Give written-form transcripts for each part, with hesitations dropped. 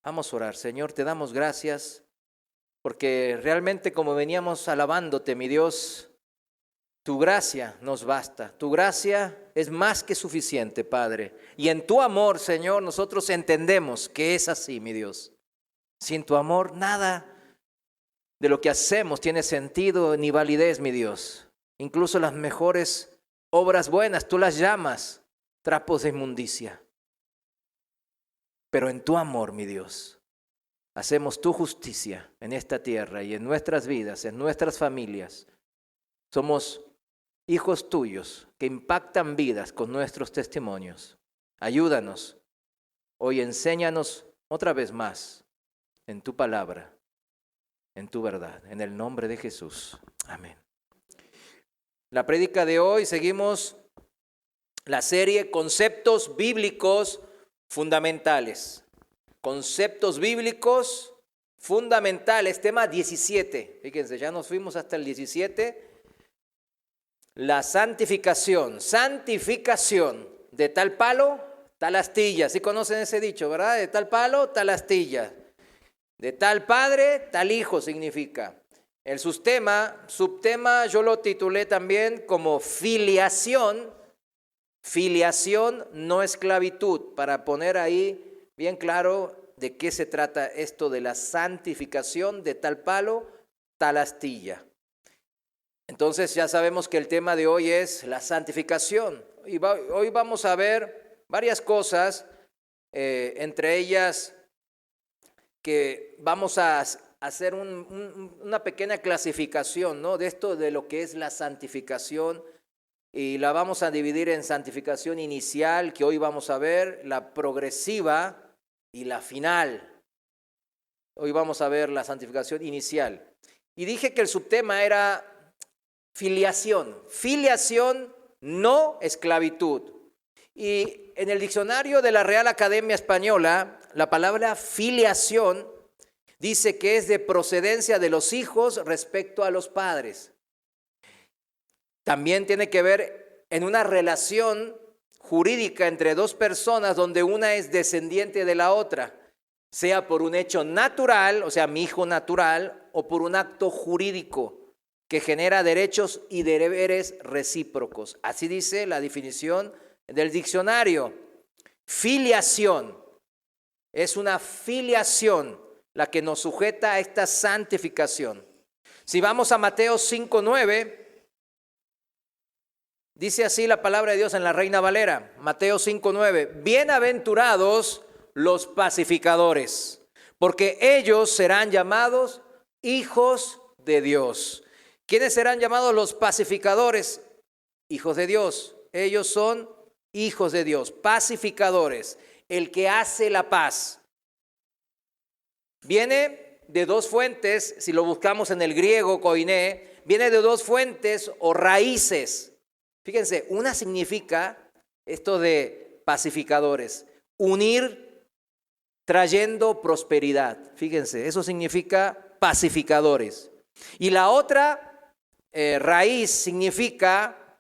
Vamos a orar. Señor, te damos gracias porque realmente como veníamos alabándote, mi Dios, tu gracia nos basta. Tu gracia es más que suficiente, Padre. Y en tu amor, Señor, nosotros entendemos que es así, mi Dios. Sin tu amor, nada de lo que hacemos tiene sentido ni validez, mi Dios. Incluso las mejores obras buenas, tú las llamas trapos de inmundicia. Pero en tu amor, mi Dios, hacemos tu justicia en esta tierra y en nuestras vidas, en nuestras familias. Somos hijos tuyos que impactan vidas con nuestros testimonios. Ayúdanos. Hoy enséñanos otra vez más en tu palabra, en tu verdad. En el nombre de Jesús. Amén. La prédica de hoy seguimos la serie Conceptos Bíblicos Fundamentales. Conceptos bíblicos fundamentales, tema 17. Fíjense, ya nos fuimos hasta el 17. La santificación. Santificación. De tal palo, tal astilla. ¿Sí conocen ese dicho, verdad? De tal palo, tal astilla. De tal padre, tal hijo significa. El subtema yo lo titulé también como filiación. Filiación, no esclavitud, para poner ahí bien claro de qué se trata esto de la santificación de tal palo, tal astilla. Entonces ya sabemos que el tema de hoy es la santificación. Hoy vamos a ver varias cosas, entre ellas que vamos a hacer una pequeña clasificación, ¿no? De esto de lo que es la santificación. Y la vamos a dividir en santificación inicial, que hoy vamos a ver, la progresiva y la final. Hoy vamos a ver la santificación inicial. Y dije que el subtema era filiación. Filiación, no esclavitud. Y en el diccionario de la Real Academia Española, la palabra filiación dice que es de procedencia de los hijos respecto a los padres. También tiene que ver en una relación jurídica entre dos personas donde una es descendiente de la otra, sea por un hecho natural, o sea, mi hijo natural, o por un acto jurídico que genera derechos y deberes recíprocos. Así dice la definición del diccionario. Filiación. Es una filiación la que nos sujeta a esta santificación. Si vamos a Mateo 5:9, dice así la palabra de Dios en la Reina Valera, Mateo 5:9. Bienaventurados los pacificadores, porque ellos serán llamados hijos de Dios. ¿Quiénes serán llamados los pacificadores? Hijos de Dios. Ellos son hijos de Dios, pacificadores, el que hace la paz. Viene de dos fuentes, si lo buscamos en el griego, koiné, viene de dos fuentes o raíces. Fíjense, una significa esto de pacificadores, unir trayendo prosperidad. Fíjense, eso significa pacificadores. Y la otra raíz significa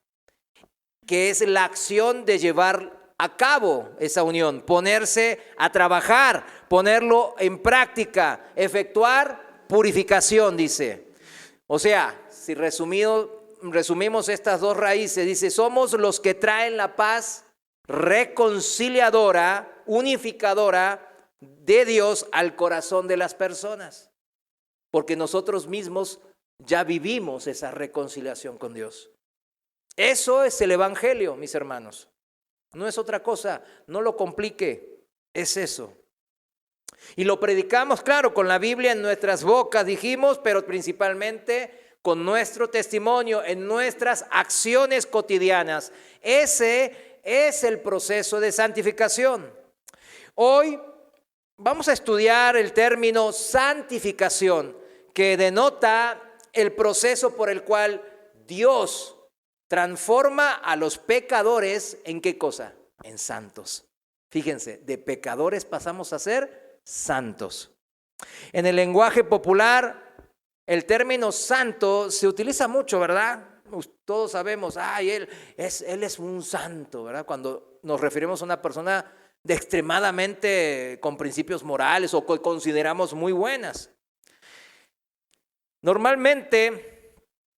que es la acción de llevar a cabo esa unión, ponerse a trabajar, ponerlo en práctica, efectuar purificación, dice. O sea, si resumimos estas dos raíces, dice, somos los que traen la paz reconciliadora, unificadora de Dios al corazón de las personas. Porque nosotros mismos ya vivimos esa reconciliación con Dios. Eso es el Evangelio, mis hermanos. No es otra cosa, no lo complique, es eso. Y lo predicamos, claro, con la Biblia en nuestras bocas, dijimos, pero principalmente con nuestro testimonio, en nuestras acciones cotidianas. Ese es el proceso de santificación. Hoy vamos a estudiar el término santificación, que denota el proceso por el cual Dios transforma a los pecadores ¿en qué cosa? En santos. Fíjense, de pecadores pasamos a ser santos. En el lenguaje popular, el término santo se utiliza mucho, ¿verdad? Todos sabemos, él es un santo, ¿verdad? Cuando nos referimos a una persona extremadamente con principios morales o que consideramos muy buenas. Normalmente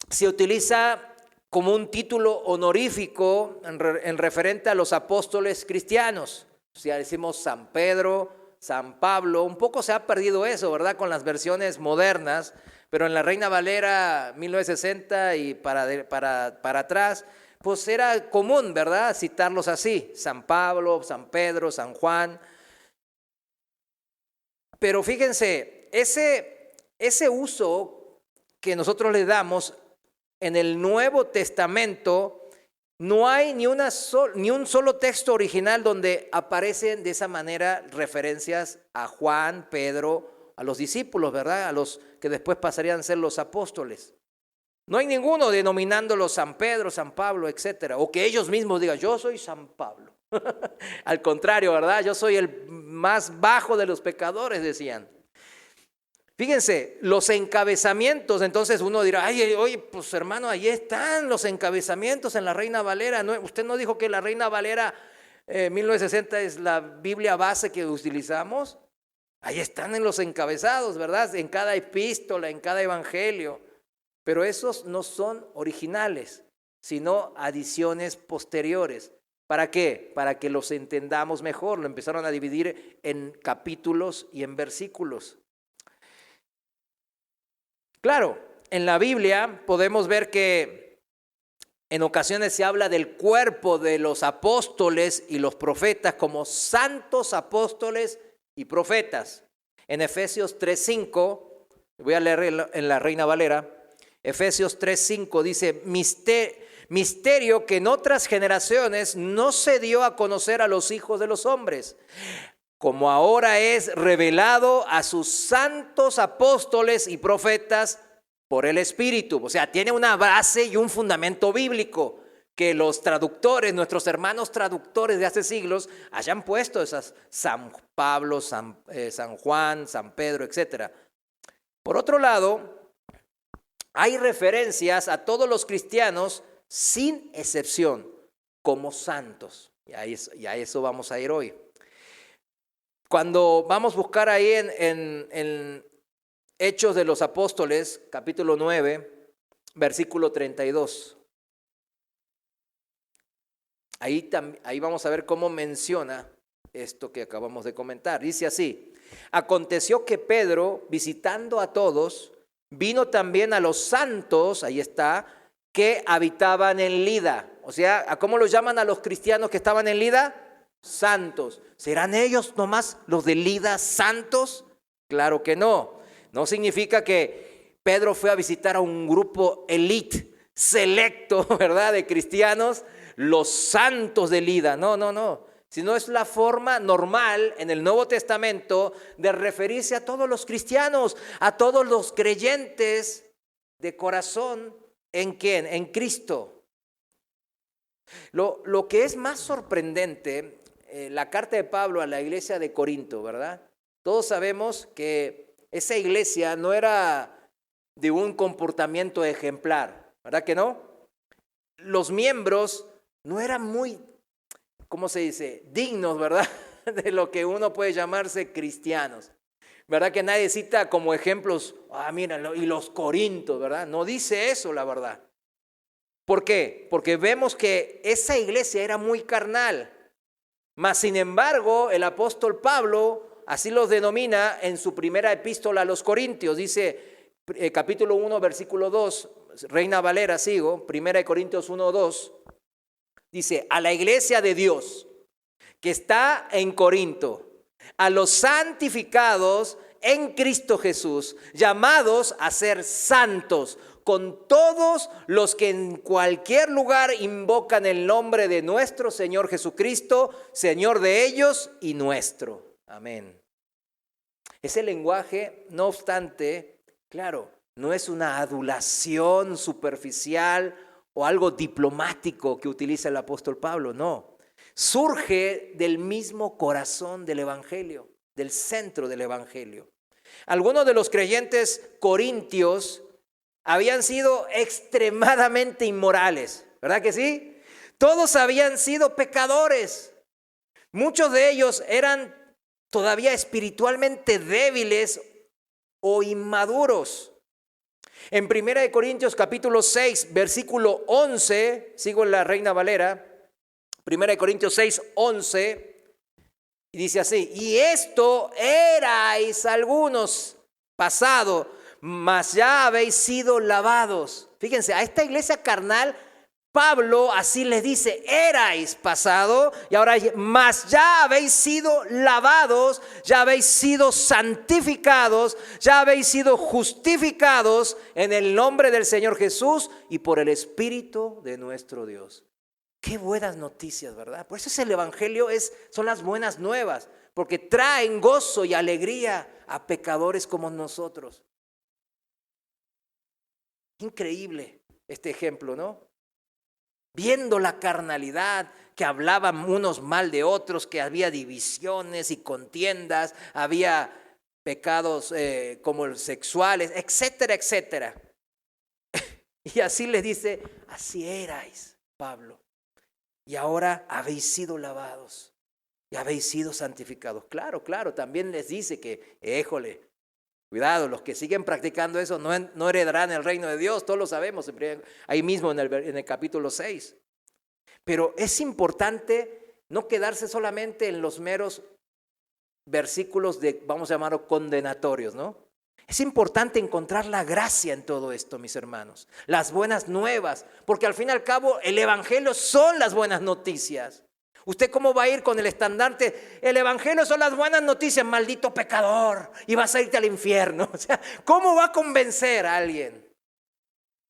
se utiliza como un título honorífico en referente a los apóstoles cristianos. O sea, decimos San Pedro, San Pablo. Un poco se ha perdido eso, ¿verdad? Con las versiones modernas, pero en la Reina Valera 1960 y para atrás, pues era común, ¿verdad? Citarlos así, San Pablo, San Pedro, San Juan. Pero fíjense, ese uso que nosotros le damos en el Nuevo Testamento, no hay ni un solo texto original donde aparecen de esa manera referencias a Juan, Pedro, a los discípulos, ¿verdad? A los que después pasarían a ser los apóstoles. No hay ninguno denominándolos San Pedro, San Pablo, etcétera. O que ellos mismos digan, yo soy San Pablo. Al contrario, ¿verdad? Yo soy el más bajo de los pecadores, decían. Fíjense, los encabezamientos, entonces uno dirá, ay, oye, pues hermano, ahí están los encabezamientos en la Reina Valera. ¿No? Usted no dijo que la Reina Valera 1960 es la Biblia base que utilizamos. Ahí están en los encabezados, ¿verdad? En cada epístola, en cada evangelio. Pero esos no son originales, sino adiciones posteriores. ¿Para qué? Para que los entendamos mejor. Lo empezaron a dividir en capítulos y en versículos. Claro, en la Biblia podemos ver que en ocasiones se habla del cuerpo de los apóstoles y los profetas como santos apóstoles y profetas. En Efesios 3:5, voy a leer en la Reina Valera, Efesios 3:5 dice, misterio que en otras generaciones no se dio a conocer a los hijos de los hombres, como ahora es revelado a sus santos apóstoles y profetas por el Espíritu. O sea, tiene una base y un fundamento bíblico que los traductores, nuestros hermanos traductores de hace siglos, hayan puesto esas San Pablo, San Juan, San Pedro, etc. Por otro lado, hay referencias a todos los cristianos sin excepción como santos. Y a eso vamos a ir hoy. Cuando vamos a buscar ahí en Hechos de los Apóstoles, capítulo 9, versículo 32. Ahí vamos a ver cómo menciona esto que acabamos de comentar. Dice así, aconteció que Pedro, visitando a todos, vino también a los santos, ahí está, que habitaban en Lida. O sea, ¿a cómo los llaman a los cristianos que estaban en Lida? Santos. ¿Serán ellos nomás los de Lida santos? Claro que no. No significa que Pedro fue a visitar a un grupo elite, selecto, ¿verdad? De cristianos, los santos de Lida. No. Sino es la forma normal en el Nuevo Testamento de referirse a todos los cristianos, a todos los creyentes de corazón. ¿En quién? En Cristo. Lo que es más sorprendente, la carta de Pablo a la iglesia de Corinto, ¿verdad? Todos sabemos que esa iglesia no era de un comportamiento ejemplar, ¿verdad que no? Los miembros no eran muy, ¿cómo se dice? Dignos, ¿verdad? De lo que uno puede llamarse cristianos. ¿Verdad que nadie cita como ejemplos, mira, y los corintios, ¿verdad? No dice eso, la verdad. ¿Por qué? Porque vemos que esa iglesia era muy carnal. Mas, sin embargo, el apóstol Pablo así los denomina en su primera epístola a los Corintios. Dice, capítulo 1, versículo 2, Reina Valera, sigo, 1 Corintios 1, 2. Dice, a la iglesia de Dios que está en Corinto, a los santificados en Cristo Jesús, llamados a ser santos, con todos los que en cualquier lugar invocan el nombre de nuestro Señor Jesucristo, Señor de ellos y nuestro. Amén. Ese lenguaje, no obstante, claro, no es una adulación superficial o algo diplomático que utiliza el apóstol Pablo, no. Surge del mismo corazón del Evangelio, del centro del Evangelio. Algunos de los creyentes corintios habían sido extremadamente inmorales, ¿verdad que sí? Todos habían sido pecadores. Muchos de ellos eran todavía espiritualmente débiles o inmaduros. En 1 Corintios capítulo 6, versículo 11, sigo en la Reina Valera, 1 Corintios 6, 11, y dice así: y esto erais algunos pasado, mas ya habéis sido lavados. Fíjense, a esta iglesia carnal, Pablo así les dice: erais pasado, y ahora mas ya habéis sido lavados, ya habéis sido santificados, ya habéis sido justificados en el nombre del Señor Jesús y por el Espíritu de nuestro Dios. Qué buenas noticias, ¿verdad? Por eso es el Evangelio, son las buenas nuevas, porque traen gozo y alegría a pecadores como nosotros. Increíble este ejemplo, ¿no? Viendo la carnalidad, que hablaban unos mal de otros, que había divisiones y contiendas, había pecados como los sexuales, etcétera, etcétera. Y así les dice: así erais, Pablo, y ahora habéis sido lavados y habéis sido santificados. Claro, también les dice que, cuidado, los que siguen practicando eso no heredarán el reino de Dios, todos lo sabemos, ahí mismo en el capítulo 6. Pero es importante no quedarse solamente en los meros versículos vamos a llamarlo condenatorios, ¿no? Es importante encontrar la gracia en todo esto, mis hermanos, las buenas nuevas, porque al fin y al cabo el Evangelio son las buenas noticias. ¿Usted cómo va a ir con el estandarte? El Evangelio son las buenas noticias, maldito pecador, y vas a irte al infierno. O sea, ¿cómo va a convencer a alguien?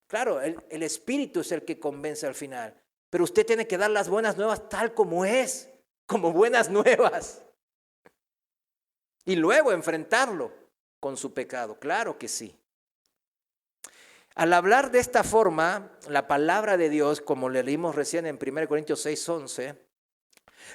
Claro, el Espíritu es el que convence al final, pero usted tiene que dar las buenas nuevas tal como es, como buenas nuevas. Y luego enfrentarlo con su pecado, claro que sí. Al hablar de esta forma, la palabra de Dios, como le leímos recién en 1 Corintios 6, 11,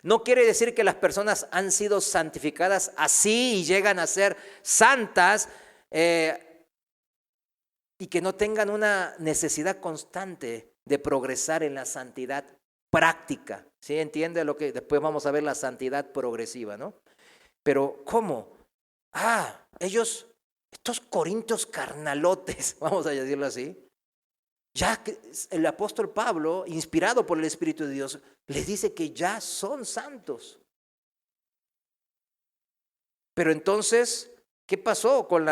no quiere decir que las personas han sido santificadas así y llegan a ser santas y que no tengan una necesidad constante de progresar en la santidad práctica. ¿Sí? ¿Entiende lo que después vamos a ver, la santidad progresiva, ¿no? Pero ¿cómo? Estos corintios carnalotes, vamos a decirlo así, ya que el apóstol Pablo, inspirado por el Espíritu de Dios, les dice que ya son santos. Pero entonces, ¿qué pasó con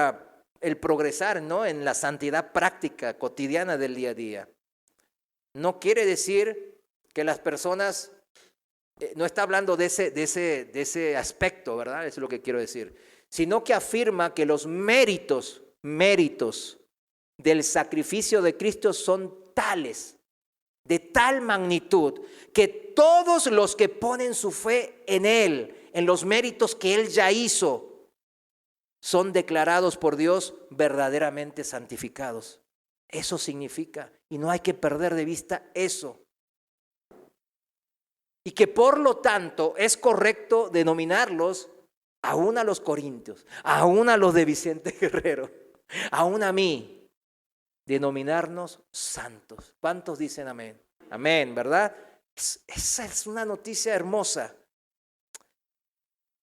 el progresar, ¿no?, en la santidad práctica cotidiana del día a día? No quiere decir que las personas, no está hablando de ese aspecto, ¿verdad? Eso es lo que quiero decir. Sino que afirma que los méritos del sacrificio de Cristo son tales, de tal magnitud, que todos los que ponen su fe en Él, en los méritos que Él ya hizo, son declarados por Dios verdaderamente santificados. Eso significa, y no hay que perder de vista eso. Y que por lo tanto es correcto denominarlos, aún a los corintios, aún a los de Vicente Guerrero, aún a mí, denominarnos santos. ¿Cuántos dicen amén? Amén, ¿verdad? Esa es una noticia hermosa.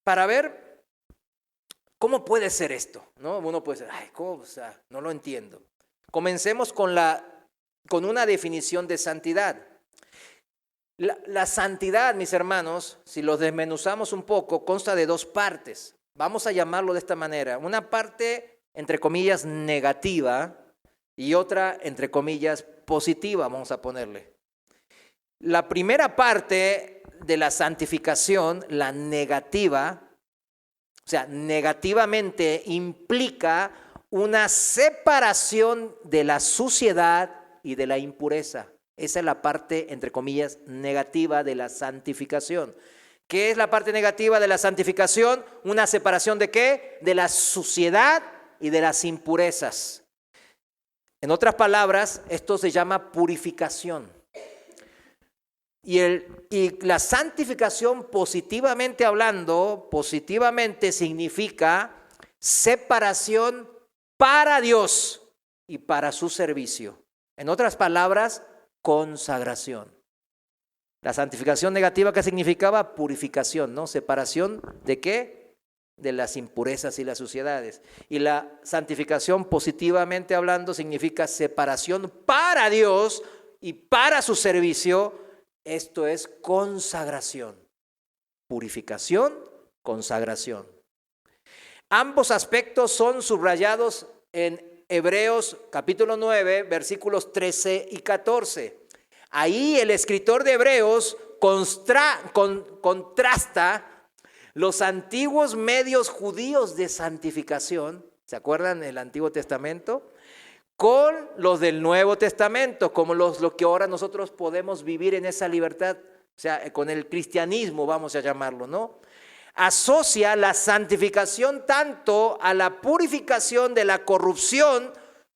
Para ver cómo puede ser esto, ¿no? Uno puede decir, ¿cómo? O sea, no lo entiendo. Comencemos con una definición de santidad. La santidad, mis hermanos, si los desmenuzamos un poco, consta de dos partes. Vamos a llamarlo de esta manera. Una parte, entre comillas, negativa y otra, entre comillas, positiva, vamos a ponerle. La primera parte de la santificación, la negativa, o sea, negativamente implica una separación de la suciedad y de la impureza. Esa es la parte, entre comillas, negativa de la santificación. ¿Qué es la parte negativa de la santificación? Una separación ¿de qué? De la suciedad y de las impurezas. En otras palabras, esto se llama purificación. Y la santificación, positivamente hablando, positivamente significa separación para Dios y para su servicio. En otras palabras, consagración. La santificación negativa, ¿qué significaba? Purificación, ¿no? Separación ¿de qué? De las impurezas y las suciedades. Y la santificación, positivamente hablando, significa separación para Dios y para su servicio. Esto es consagración. Purificación, consagración. Ambos aspectos son subrayados en Hebreos capítulo 9, versículos 13 y 14. Ahí el escritor de Hebreos contrasta los antiguos medios judíos de santificación, ¿se acuerdan del Antiguo Testamento? Con los del Nuevo Testamento, como lo que ahora nosotros podemos vivir en esa libertad, o sea, con el cristianismo, vamos a llamarlo, ¿no? Asocia la santificación tanto a la purificación de la corrupción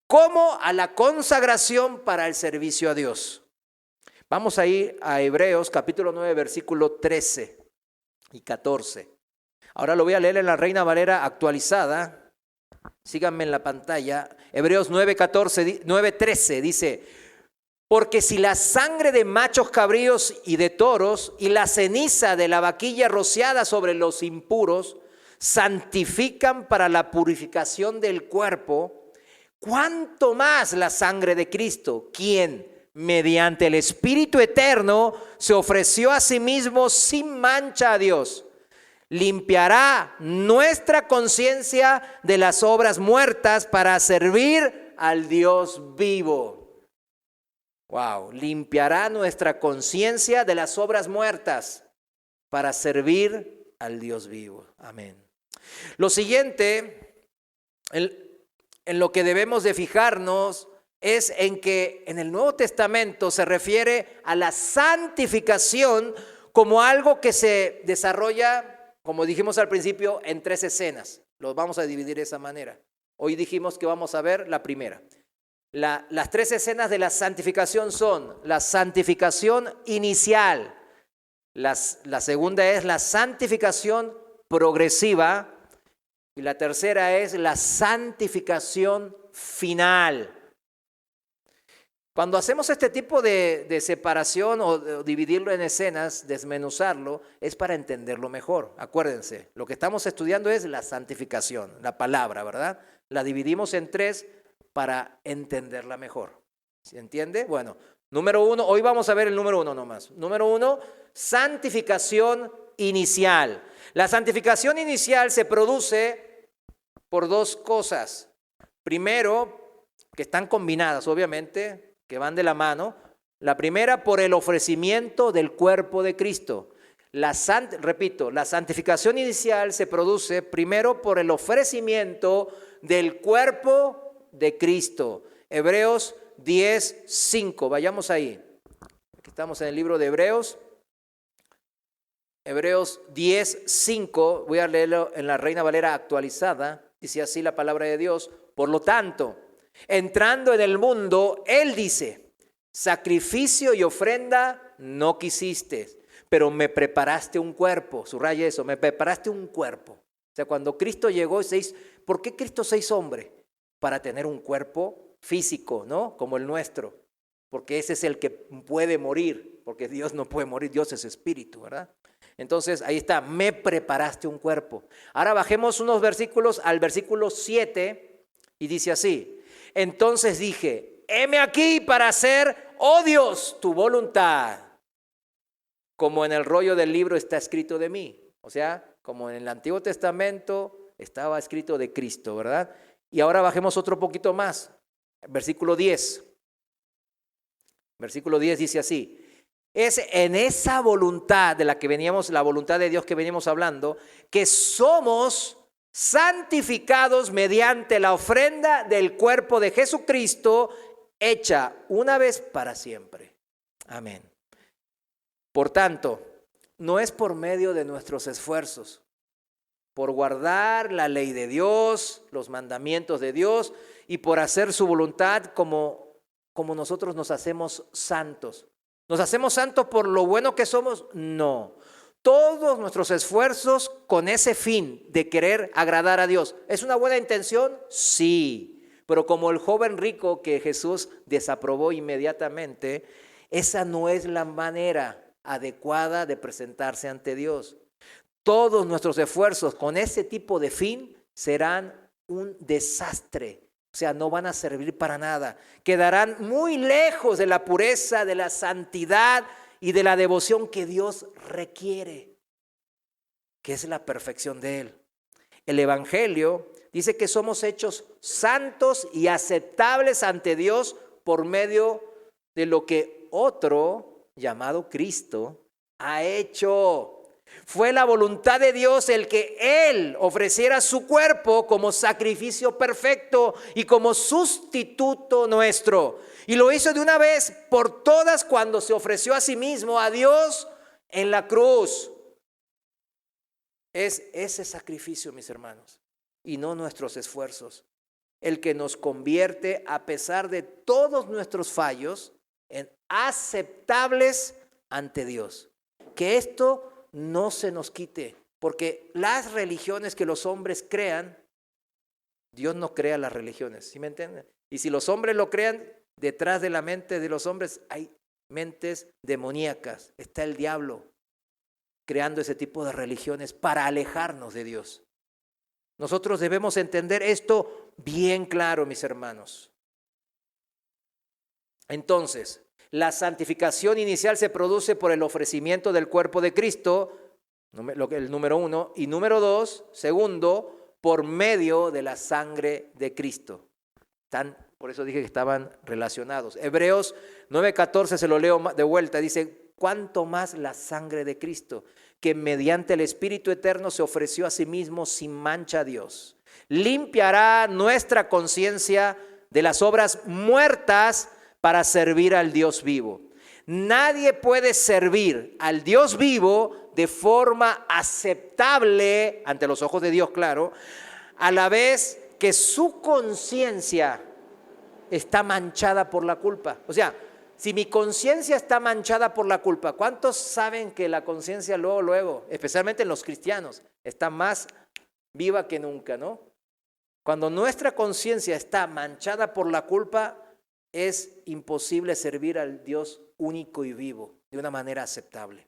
como a la consagración para el servicio a Dios. Vamos a ir a Hebreos capítulo 9, versículo 13 y 14. Ahora lo voy a leer en la Reina Valera actualizada. Síganme en la pantalla. Hebreos 9:13 dice: porque si la sangre de machos cabríos y de toros y la ceniza de la vaquilla rociada sobre los impuros santifican para la purificación del cuerpo, ¿cuánto más la sangre de Cristo, quien mediante el Espíritu eterno se ofreció a sí mismo sin mancha a Dios, limpiará nuestra conciencia de las obras muertas para servir al Dios vivo? Wow, limpiará nuestra conciencia de las obras muertas para servir al Dios vivo. Amén. Lo siguiente, en lo que debemos de fijarnos, es en que en el Nuevo Testamento se refiere a la santificación como algo que se desarrolla, como dijimos al principio, en 3 escenas. Los vamos a dividir de esa manera. Hoy dijimos que vamos a ver la primera. Las 3 escenas de la santificación son la santificación inicial, la segunda es la santificación progresiva y la tercera es la santificación final. Cuando hacemos este tipo de separación o dividirlo en escenas, desmenuzarlo, es para entenderlo mejor. Acuérdense, lo que estamos estudiando es la santificación, la palabra, ¿verdad? La dividimos en 3 para entenderla mejor. ¿Se entiende? Bueno, número 1, hoy vamos a ver el número 1 nomás. Número 1, santificación inicial. La santificación inicial se produce por 2 cosas. Primero, que están combinadas, obviamente, que van de la mano. La primera, por el ofrecimiento del cuerpo de Cristo. Repito, la santificación inicial se produce primero por el ofrecimiento del cuerpo de Cristo. Hebreos 10:5, vayamos ahí. Aquí estamos en el libro de Hebreos. Hebreos 10:5, voy a leerlo en la Reina Valera actualizada. Dice así la palabra de Dios: por lo tanto, entrando en el mundo, Él dice, sacrificio y ofrenda no quisiste, pero me preparaste un cuerpo. Subraya eso, me preparaste un cuerpo. O sea, cuando Cristo llegó, ¿por qué Cristo se hizo hombre? Para tener un cuerpo físico, ¿no? Como el nuestro. Porque ese es el que puede morir, porque Dios no puede morir, Dios es espíritu, ¿verdad? Entonces, ahí está, me preparaste un cuerpo. Ahora bajemos unos versículos al versículo 7 y dice así: entonces dije, heme aquí para hacer, oh Dios, tu voluntad, como en el rollo del libro está escrito de mí. O sea, como en el Antiguo Testamento estaba escrito de Cristo, ¿verdad? Y ahora bajemos otro poquito más. Versículo 10. Versículo 10 dice así: es en esa voluntad de la que veníamos, la voluntad de Dios que veníamos hablando, que somos santificados mediante la ofrenda del cuerpo de Jesucristo, hecha una vez para siempre. Amén. Por tanto, no es por medio de nuestros esfuerzos, por guardar la ley de Dios, los mandamientos de Dios y por hacer su voluntad como nosotros nos hacemos santos. ¿Nos hacemos santos por lo bueno que somos? No. Todos nuestros esfuerzos con ese fin de querer agradar a Dios. ¿Es una buena intención? Sí. Pero como el joven rico que Jesús desaprobó inmediatamente, esa no es la manera. adecuada de presentarse ante Dios. Todos nuestros esfuerzos con ese tipo de fin serán un desastre. O sea, no van a servir para nada. Quedarán muy lejos de la pureza, de la santidad y de la devoción que Dios requiere, que es la perfección de Él. El Evangelio dice que somos hechos santos y aceptables ante Dios por medio de lo que otro, llamado Cristo, ha hecho. Fue la voluntad de Dios el que Él ofreciera su cuerpo como sacrificio perfecto y como sustituto nuestro. Y lo hizo de una vez por todas cuando se ofreció a sí mismo a Dios en la cruz. Es ese sacrificio, mis hermanos, y no nuestros esfuerzos, el que nos convierte, a pesar de todos nuestros fallos, en aceptables ante Dios. Que esto no se nos quite, porque las religiones que los hombres crean, Dios no crea las religiones, ¿sí me entienden? Y si los hombres lo crean, detrás de la mente de los hombres hay mentes demoníacas, está el diablo creando ese tipo de religiones para alejarnos de Dios. Nosotros debemos entender esto bien claro, mis hermanos. Entonces, la santificación inicial se produce por el ofrecimiento del cuerpo de Cristo, el número 1, y número 2, segundo, por medio de la sangre de Cristo. Por eso dije que estaban relacionados. Hebreos 9:14, se lo leo de vuelta, dice: cuánto más la sangre de Cristo, que mediante el Espíritu eterno se ofreció a sí mismo sin mancha a Dios, limpiará nuestra conciencia de las obras muertas para servir al Dios vivo. Nadie puede servir al Dios vivo de forma aceptable ante los ojos de Dios, claro, a la vez que su conciencia está manchada por la culpa. O sea, si mi conciencia está manchada por la culpa, ¿cuántos saben que la conciencia luego, especialmente en los cristianos, está más viva que nunca, ¿no? Cuando nuestra conciencia está manchada por la culpa, es imposible servir al Dios único y vivo de una manera aceptable.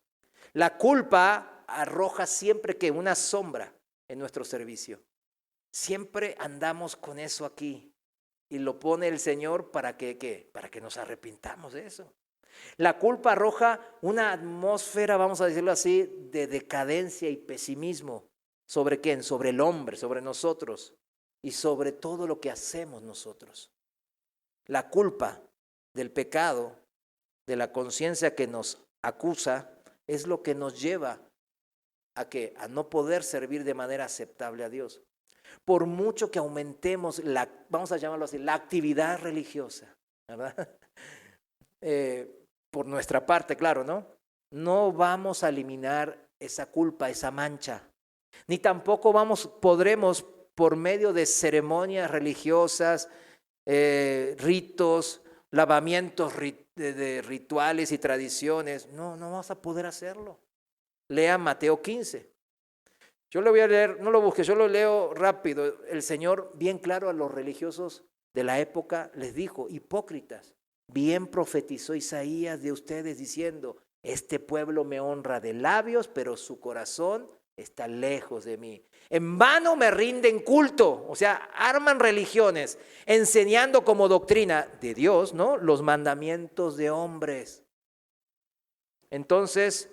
La culpa arroja siempre que una sombra en nuestro servicio. Siempre andamos con eso aquí. Y lo pone el Señor para que, ¿qué? Para que nos arrepintamos de eso. La culpa arroja una atmósfera, vamos a decirlo así, de decadencia y pesimismo. ¿Sobre quién? Sobre el hombre, sobre nosotros y sobre todo lo que hacemos nosotros. La culpa del pecado, de la conciencia que nos acusa, es lo que nos lleva a ¿qué? A no poder servir de manera aceptable a Dios. Por mucho que aumentemos vamos a llamarlo así, la actividad religiosa, ¿verdad? Por nuestra parte, claro, ¿no? No vamos a eliminar esa culpa, esa mancha, ni tampoco podremos por medio de ceremonias religiosas, ritos, lavamientos de rituales y tradiciones. No vamos a poder hacerlo. Lea Mateo 15. Yo lo voy a leer, no lo busques, yo lo leo rápido. El Señor, bien claro a los religiosos de la época, les dijo: hipócritas, bien profetizó Isaías de ustedes diciendo: este pueblo me honra de labios, pero su corazón está lejos de mí. En vano me rinden culto, o sea, arman religiones, enseñando como doctrina de Dios, ¿no?, los mandamientos de hombres. Entonces,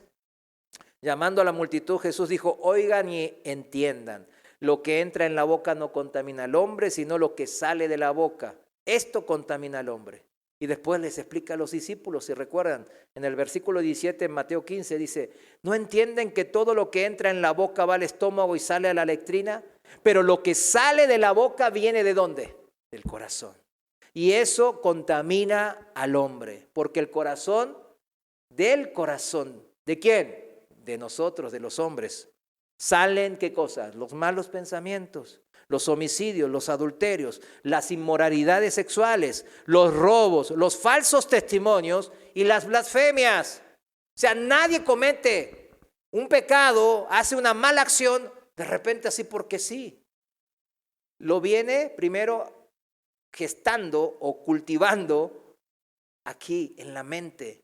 llamando a la multitud, Jesús dijo: oigan y entiendan, lo que entra en la boca no contamina al hombre, sino lo que sale de la boca. Esto contamina al hombre. Y después les explica a los discípulos, si recuerdan, en el versículo 17 en Mateo 15 dice: ¿no entienden que todo lo que entra en la boca va al estómago y sale a la letrina? Pero lo que sale de la boca viene ¿de dónde? Del corazón. Y eso contamina al hombre, porque el corazón, del corazón, ¿de quién? De nosotros, de los hombres, salen ¿qué cosas? Los malos pensamientos, los homicidios, los adulterios, las inmoralidades sexuales, los robos, los falsos testimonios y las blasfemias. O sea, nadie comete un pecado, hace una mala acción de repente así porque sí. Lo viene primero gestando o cultivando aquí en la mente.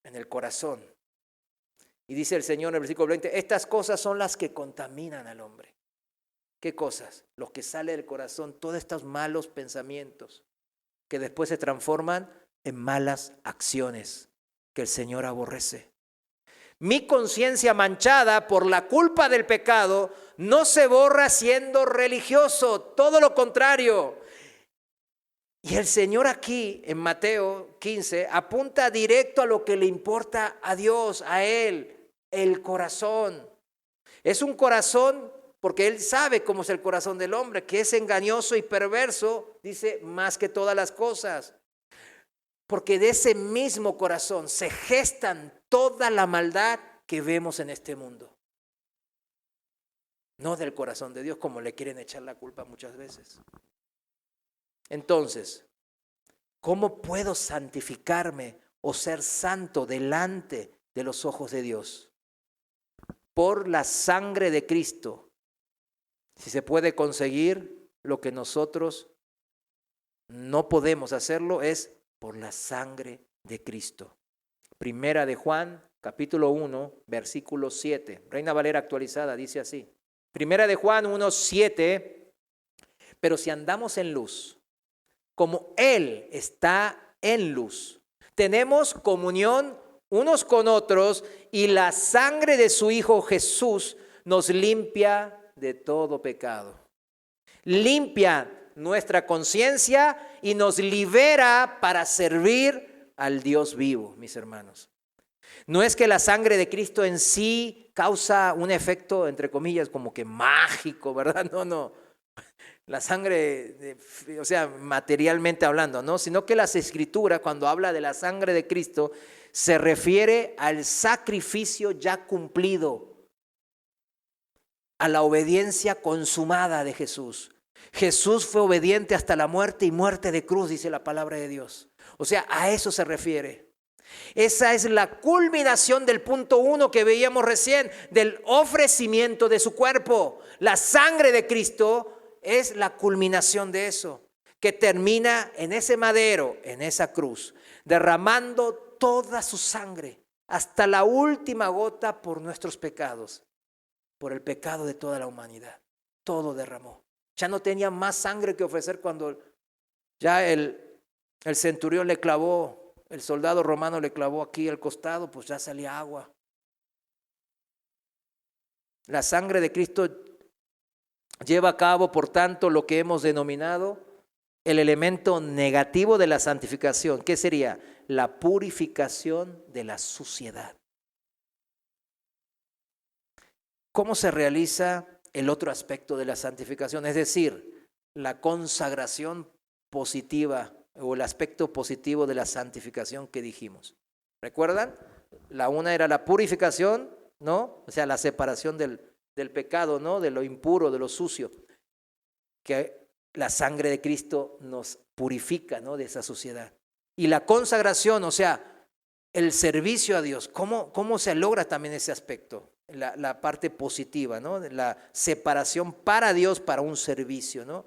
en el corazón. Y dice el Señor en el versículo 20, estas cosas son las que contaminan al hombre. ¿Qué cosas? Los que sale del corazón, todos estos malos pensamientos que después se transforman en malas acciones que el Señor aborrece. Mi conciencia manchada por la culpa del pecado no se borra siendo religioso, todo lo contrario. Y el Señor aquí en Mateo 15 apunta directo a lo que le importa a Dios, a Él, el corazón. Es un corazón, porque Él sabe cómo es el corazón del hombre, que es engañoso y perverso, dice, más que todas las cosas. Porque de ese mismo corazón se gestan toda la maldad que vemos en este mundo. No del corazón de Dios, como le quieren echar la culpa muchas veces. Entonces, ¿cómo puedo santificarme o ser santo delante de los ojos de Dios? Por la sangre de Cristo. Si se puede conseguir lo que nosotros no podemos hacerlo, es por la sangre de Cristo. Primera de Juan, capítulo 1, versículo 7. Reina Valera actualizada dice así. Primera de Juan 1, 7. Pero si andamos en luz, como Él está en luz, tenemos comunión unos con otros y la sangre de su Hijo Jesús nos limpia de todo pecado. Limpia nuestra conciencia y nos libera para servir al Dios vivo, mis hermanos. No es que la sangre de Cristo en sí causa un efecto, entre comillas, como que mágico, ¿verdad? No. La sangre, o sea, materialmente hablando, ¿no? Sino que las Escrituras, cuando habla de la sangre de Cristo, se refiere al sacrificio ya cumplido, a la obediencia consumada de Jesús. Jesús fue obediente hasta la muerte y muerte de cruz, dice la palabra de Dios. O sea, a eso se refiere. Esa es la culminación del punto 1 que veíamos recién, del ofrecimiento de su cuerpo. La sangre de Cristo es la culminación de eso, que termina en ese madero, en esa cruz, derramando toda su sangre hasta la última gota por nuestros pecados, por el pecado de toda la humanidad. Todo derramó. Ya no tenía más sangre que ofrecer cuando ya el centurión le clavó, el soldado romano le clavó aquí al costado, pues ya salía agua. La sangre de Cristo lleva a cabo, por tanto, lo que hemos denominado el elemento negativo de la santificación. ¿Qué sería? La purificación de la suciedad. ¿Cómo se realiza el otro aspecto de la santificación? Es decir, la consagración positiva o el aspecto positivo de la santificación que dijimos. ¿Recuerdan? La una era la purificación, ¿no? O sea, la separación del pecado, ¿no? De lo impuro, de lo sucio. Que la sangre de Cristo nos purifica, ¿no? De esa suciedad. Y la consagración, o sea, el servicio a Dios. ¿Cómo se logra también ese aspecto? La parte positiva, ¿no? La separación para Dios, para un servicio, ¿no?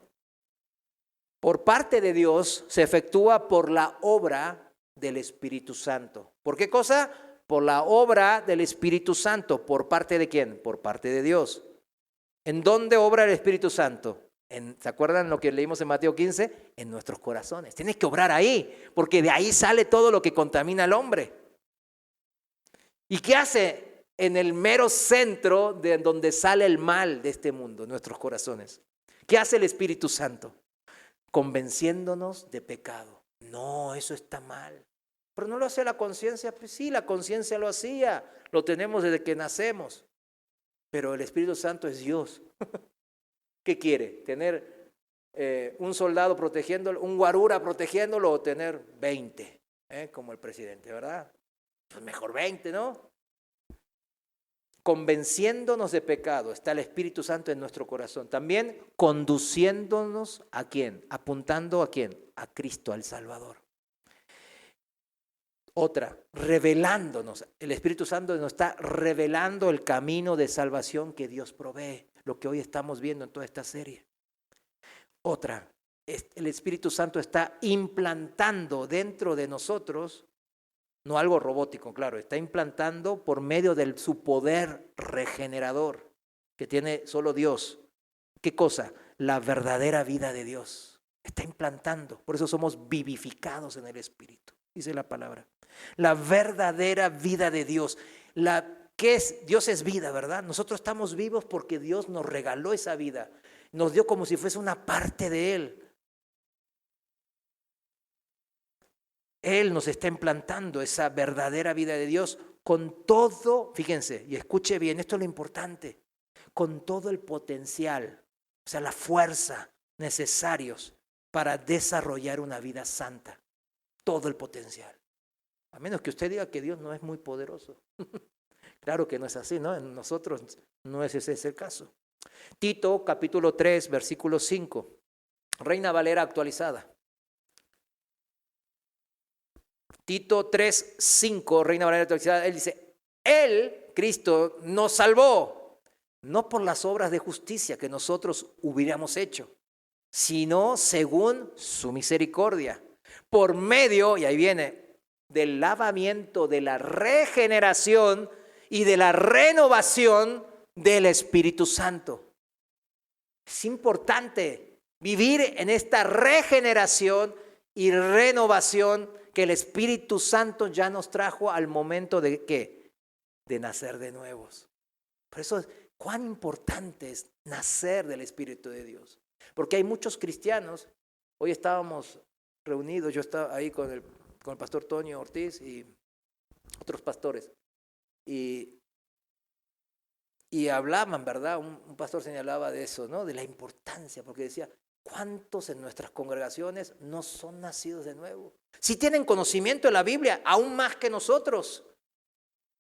Por parte de Dios se efectúa por la obra del Espíritu Santo. ¿Por qué cosa? Por la obra del Espíritu Santo. ¿Por parte de quién? Por parte de Dios. ¿En dónde obra el Espíritu Santo? ¿Se acuerdan lo que leímos en Mateo 15? En nuestros corazones. Tiene que obrar ahí, porque de ahí sale todo lo que contamina al hombre. ¿Y qué hace en el mero centro de donde sale el mal de este mundo, nuestros corazones? ¿Qué hace el Espíritu Santo? Convenciéndonos de pecado. No, eso está mal. Pero no lo hace la conciencia. Pues sí, la conciencia lo hacía. Lo tenemos desde que nacemos. Pero el Espíritu Santo es Dios. ¿Qué quiere? ¿Tener un soldado protegiéndolo, un guarura protegiéndolo o tener 20? Como el presidente, ¿verdad? Pues mejor 20, ¿no? Convenciéndonos de pecado, está el Espíritu Santo en nuestro corazón. También conduciéndonos ¿a quién? Apuntando ¿a quién? A Cristo, al Salvador. Otra, revelándonos. El Espíritu Santo nos está revelando el camino de salvación que Dios provee, lo que hoy estamos viendo en toda esta serie. Otra, el Espíritu Santo está implantando dentro de nosotros no algo robótico, claro, está implantando por medio de su poder regenerador que tiene solo Dios. ¿Qué cosa? La verdadera vida de Dios. Está implantando, por eso somos vivificados en el Espíritu, dice la palabra. La verdadera vida de Dios. ¿Qué es? Dios es vida, ¿verdad? Nosotros estamos vivos porque Dios nos regaló esa vida. Nos dio como si fuese una parte de Él. Él nos está implantando esa verdadera vida de Dios con todo, fíjense, y escuche bien, esto es lo importante, con todo el potencial, o sea, la fuerza necesarios para desarrollar una vida santa. Todo el potencial. A menos que usted diga que Dios no es muy poderoso. Claro que no es así, ¿no? En nosotros no es ese el caso. Tito, capítulo 3, versículo 5. Reina Valera actualizada. Tito 3, 5, Reina Valera actualizada. Él dice, Él, Cristo, nos salvó, no por las obras de justicia que nosotros hubiéramos hecho, sino según su misericordia, por medio, y ahí viene, del lavamiento, de la regeneración y de la renovación del Espíritu Santo. Es importante vivir en esta regeneración y renovación que el Espíritu Santo ya nos trajo al momento de ¿qué? De nacer de nuevos. Por eso, cuán importante es nacer del Espíritu de Dios. Porque hay muchos cristianos, hoy estábamos reunidos, yo estaba ahí con el pastor Toño Ortiz y otros pastores, y hablaban, ¿verdad? Un pastor señalaba de eso, ¿no? De la importancia, porque decía, ¿cuántos en nuestras congregaciones no son nacidos de nuevo? Sí tienen conocimiento de la Biblia, aún más que nosotros,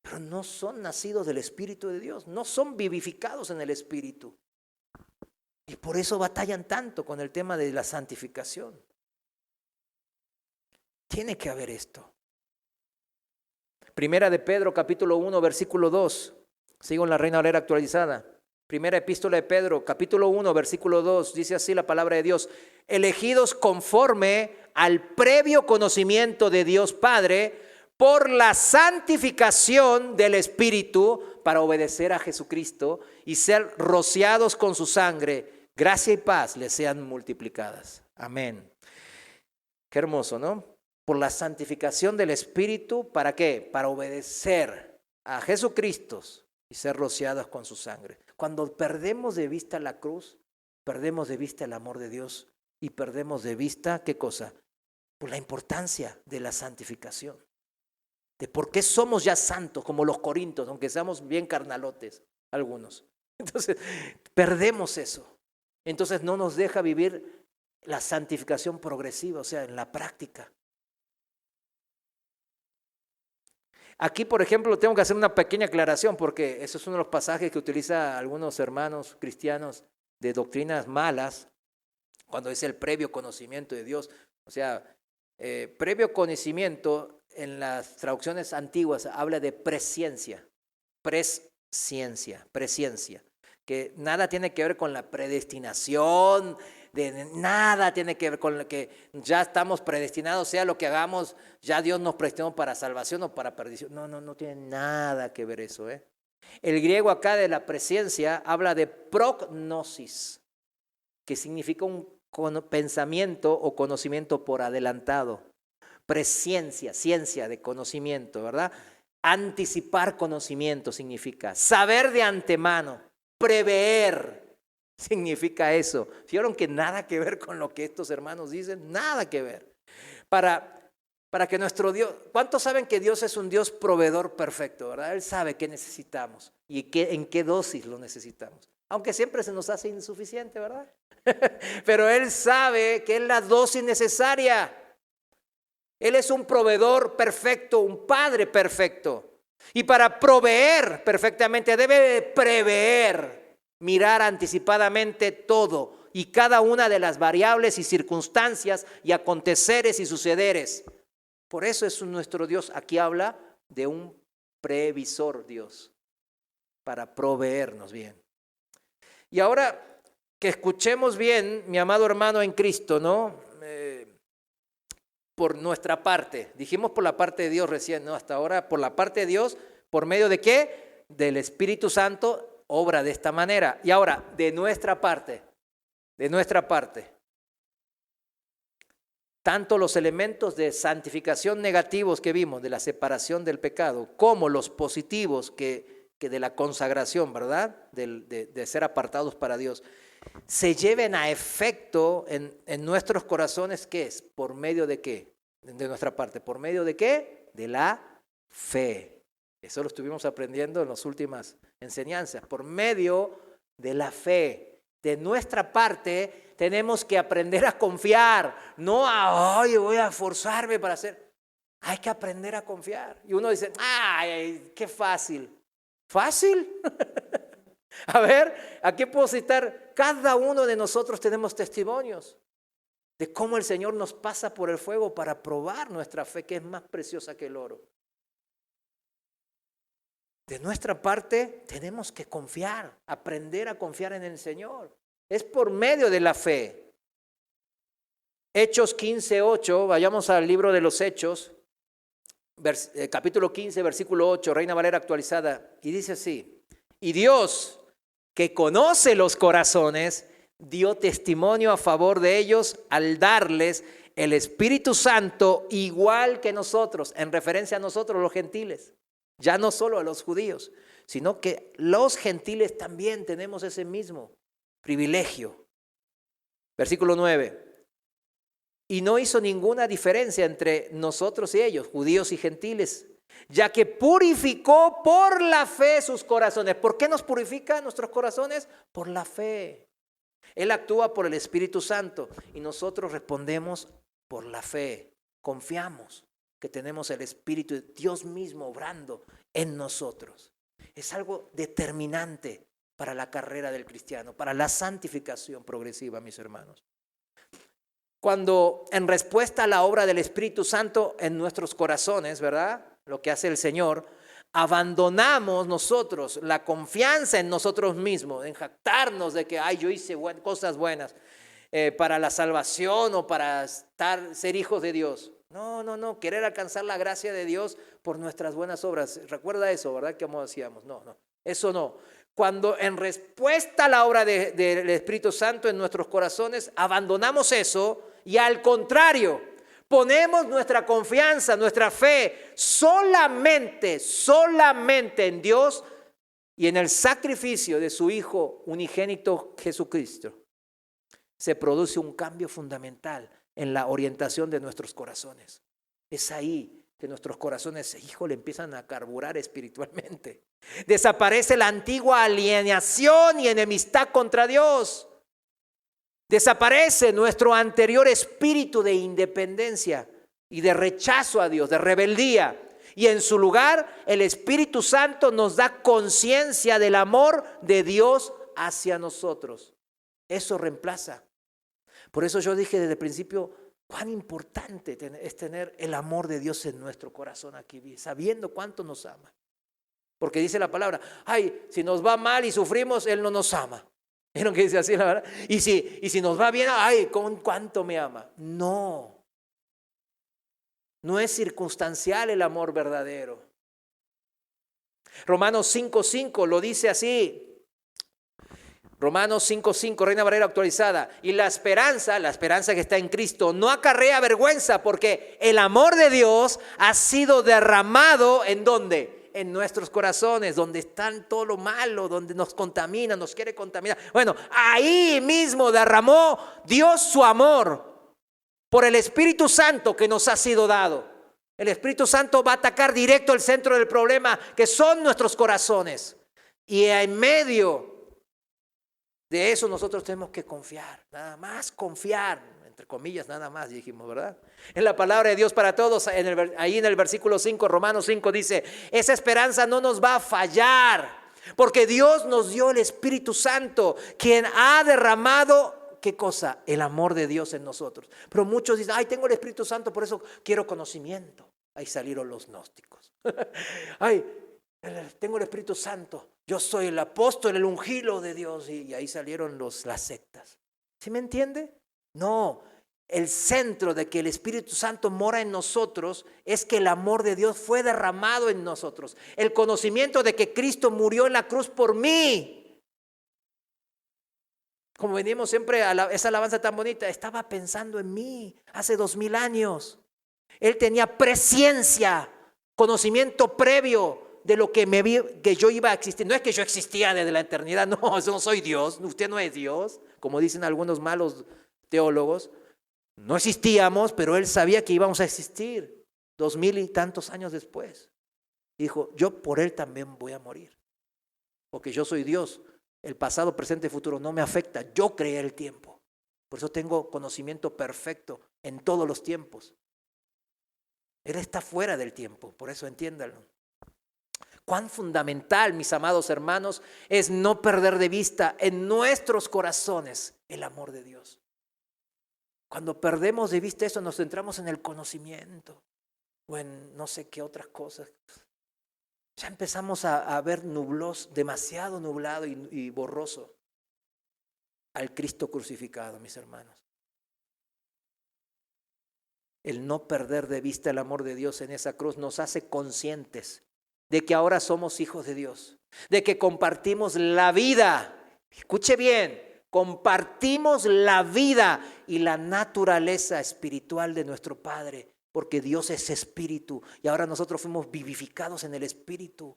pero no son nacidos del Espíritu de Dios, no son vivificados en el Espíritu. Y por eso batallan tanto con el tema de la santificación. Tiene que haber esto. Primera de Pedro, capítulo 1, versículo 2. Sigo en la Reina Valera actualizada. Primera epístola de Pedro, capítulo 1, versículo 2. Dice así la palabra de Dios. Elegidos conforme al previo conocimiento de Dios Padre por la santificación del Espíritu para obedecer a Jesucristo y ser rociados con su sangre. Gracia y paz les sean multiplicadas. Amén. Qué hermoso, ¿no? Por la santificación del Espíritu, ¿para qué? Para obedecer a Jesucristo y ser rociados con su sangre. Cuando perdemos de vista la cruz, perdemos de vista el amor de Dios y perdemos de vista, ¿qué cosa? Por la importancia de la santificación. De por qué somos ya santos, como los corintios, aunque seamos bien carnalotes, algunos. Entonces, perdemos eso. Entonces, no nos deja vivir la santificación progresiva, o sea, en la práctica. Aquí, por ejemplo, tengo que hacer una pequeña aclaración porque eso es uno de los pasajes que utilizan algunos hermanos cristianos de doctrinas malas cuando es el previo conocimiento de Dios. O sea, previo conocimiento en las traducciones antiguas habla de presciencia, que nada tiene que ver con la predestinación, nada tiene que ver con lo que ya estamos predestinados, sea lo que hagamos, ya Dios nos predestinó para salvación o para perdición. No tiene nada que ver eso. El griego acá de la presciencia habla de prognosis, que significa un pensamiento o conocimiento por adelantado. Presciencia, ciencia de conocimiento, ¿verdad? Anticipar conocimiento significa saber de antemano, prever. Significa eso. ¿Vieron que nada que ver con lo que estos hermanos dicen? Nada que ver. Para que nuestro Dios, ¿cuántos saben que Dios es un Dios proveedor perfecto, verdad? Él sabe qué necesitamos y en qué dosis lo necesitamos. Aunque siempre se nos hace insuficiente, ¿verdad? Pero Él sabe que es la dosis necesaria. Él es un proveedor perfecto, un padre perfecto. Y para proveer perfectamente debe prever. Mirar anticipadamente todo y cada una de las variables y circunstancias y aconteceres y sucederes. Por eso es nuestro Dios. Aquí habla de un previsor Dios para proveernos bien. Y ahora que escuchemos bien, mi amado hermano en Cristo, ¿no? por nuestra parte. Dijimos por la parte de Dios recién, no, hasta ahora por la parte de Dios, ¿por medio de qué? Del Espíritu Santo, obra de esta manera. Y ahora, de nuestra parte, tanto los elementos de santificación negativos que vimos, de la separación del pecado, como los positivos que de la consagración, ¿verdad? De ser apartados para Dios, se lleven a efecto en nuestros corazones. ¿Qué es? ¿Por medio de qué? De nuestra parte. ¿Por medio de qué? De la fe. Eso lo estuvimos aprendiendo en las últimas enseñanzas. Por medio de la fe. De nuestra parte tenemos que aprender a confiar. No ay, voy a forzarme para hacer. Hay que aprender a confiar. Y uno dice, ay, qué fácil. ¿Fácil? A ver, ¿a qué puedo citar? Cada uno de nosotros tenemos testimonios de cómo el Señor nos pasa por el fuego para probar nuestra fe, que es más preciosa que el oro. De nuestra parte tenemos que confiar, aprender a confiar en el Señor. Es por medio de la fe. Hechos 15:8, vayamos al libro de los Hechos, capítulo 15, versículo 8, Reina Valera actualizada, y dice así: y Dios, que conoce los corazones, dio testimonio a favor de ellos al darles el Espíritu Santo igual que nosotros, en referencia a nosotros los gentiles, ya no solo a los judíos, sino que los gentiles también tenemos ese mismo privilegio. Versículo 9. Y no hizo ninguna diferencia entre nosotros y ellos, judíos y gentiles, ya que purificó por la fe sus corazones. ¿Por qué nos purifica nuestros corazones? Por la fe. Él actúa por el Espíritu Santo y nosotros respondemos por la fe. Confiamos que tenemos el Espíritu de Dios mismo obrando en nosotros. Es algo determinante para la carrera del cristiano, para la santificación progresiva, mis hermanos. Cuando en respuesta a la obra del Espíritu Santo en nuestros corazones, ¿verdad? Lo que hace el Señor, abandonamos nosotros la confianza en nosotros mismos, en jactarnos de que yo hice cosas buenas para la salvación o para ser hijos de Dios. No, querer alcanzar la gracia de Dios por nuestras buenas obras. Recuerda eso, ¿verdad? Que como decíamos, no, eso no. Cuando en respuesta a la obra del Espíritu Santo en nuestros corazones, abandonamos eso y al contrario, ponemos nuestra confianza, nuestra fe solamente en Dios y en el sacrificio de su Hijo unigénito Jesucristo. Se produce un cambio fundamental en la orientación de nuestros corazones. Es ahí que nuestros corazones, le empiezan a carburar espiritualmente. Desaparece la antigua alienación y enemistad contra Dios. Desaparece nuestro anterior espíritu de independencia y de rechazo a Dios, de rebeldía. Y en su lugar, el Espíritu Santo nos da conciencia del amor de Dios hacia nosotros. Eso reemplaza. Por eso yo dije desde el principio, cuán importante es tener el amor de Dios en nuestro corazón aquí, sabiendo cuánto nos ama. Porque dice la palabra, si nos va mal y sufrimos, Él no nos ama. ¿Vieron que dice así la verdad? Y si nos va bien, ¿con cuánto me ama? No es circunstancial el amor verdadero. Romanos 5:5 lo dice así. Romanos 5:5, Reina Valera actualizada. Y la esperanza que está en Cristo, no acarrea vergüenza, porque el amor de Dios ha sido derramado ¿en dónde? En nuestros corazones, donde están todo lo malo, donde nos contamina, nos quiere contaminar. Bueno, ahí mismo derramó Dios su amor por el Espíritu Santo que nos ha sido dado. El Espíritu Santo va a atacar directo el centro del problema, que son nuestros corazones. Y en medio de eso nosotros tenemos que confiar, nada más confiar, entre comillas, nada más dijimos, ¿verdad? En la palabra de Dios para todos, ahí en el versículo 5, Romanos 5 dice, esa esperanza no nos va a fallar, porque Dios nos dio el Espíritu Santo, quien ha derramado, ¿qué cosa? El amor de Dios en nosotros. Pero muchos dicen, tengo el Espíritu Santo, por eso quiero conocimiento. Ahí salieron los gnósticos. Tengo el Espíritu Santo, yo soy el apóstol, el ungido de Dios, y ahí salieron las sectas. ¿Sí me entiende? No, el centro de que el Espíritu Santo mora en nosotros es que el amor de Dios fue derramado en nosotros. El conocimiento de que Cristo murió en la cruz por mí. Como venimos siempre a esa alabanza tan bonita, estaba pensando en mí hace 2000 años. Él tenía presciencia, conocimiento previo de lo que yo iba a existir. No es que yo existía desde la eternidad, no, eso no soy Dios, usted no es Dios, como dicen algunos malos teólogos. No existíamos, pero Él sabía que íbamos a existir 2000 y tantos años después. Dijo, yo por Él también voy a morir, porque yo soy Dios. El pasado, presente y futuro no me afecta. Yo creé el tiempo. Por eso tengo conocimiento perfecto en todos los tiempos. Él está fuera del tiempo, por eso entiéndanlo. Cuán fundamental, mis amados hermanos, es no perder de vista en nuestros corazones el amor de Dios. Cuando perdemos de vista eso, nos centramos en el conocimiento o en no sé qué otras cosas. Ya empezamos a ver demasiado nublado y borroso al Cristo crucificado, mis hermanos. El no perder de vista el amor de Dios en esa cruz nos hace conscientes de que ahora somos hijos de Dios, de que compartimos la vida. Escuche bien, compartimos la vida y la naturaleza espiritual de nuestro Padre, porque Dios es espíritu y ahora nosotros fuimos vivificados en el espíritu.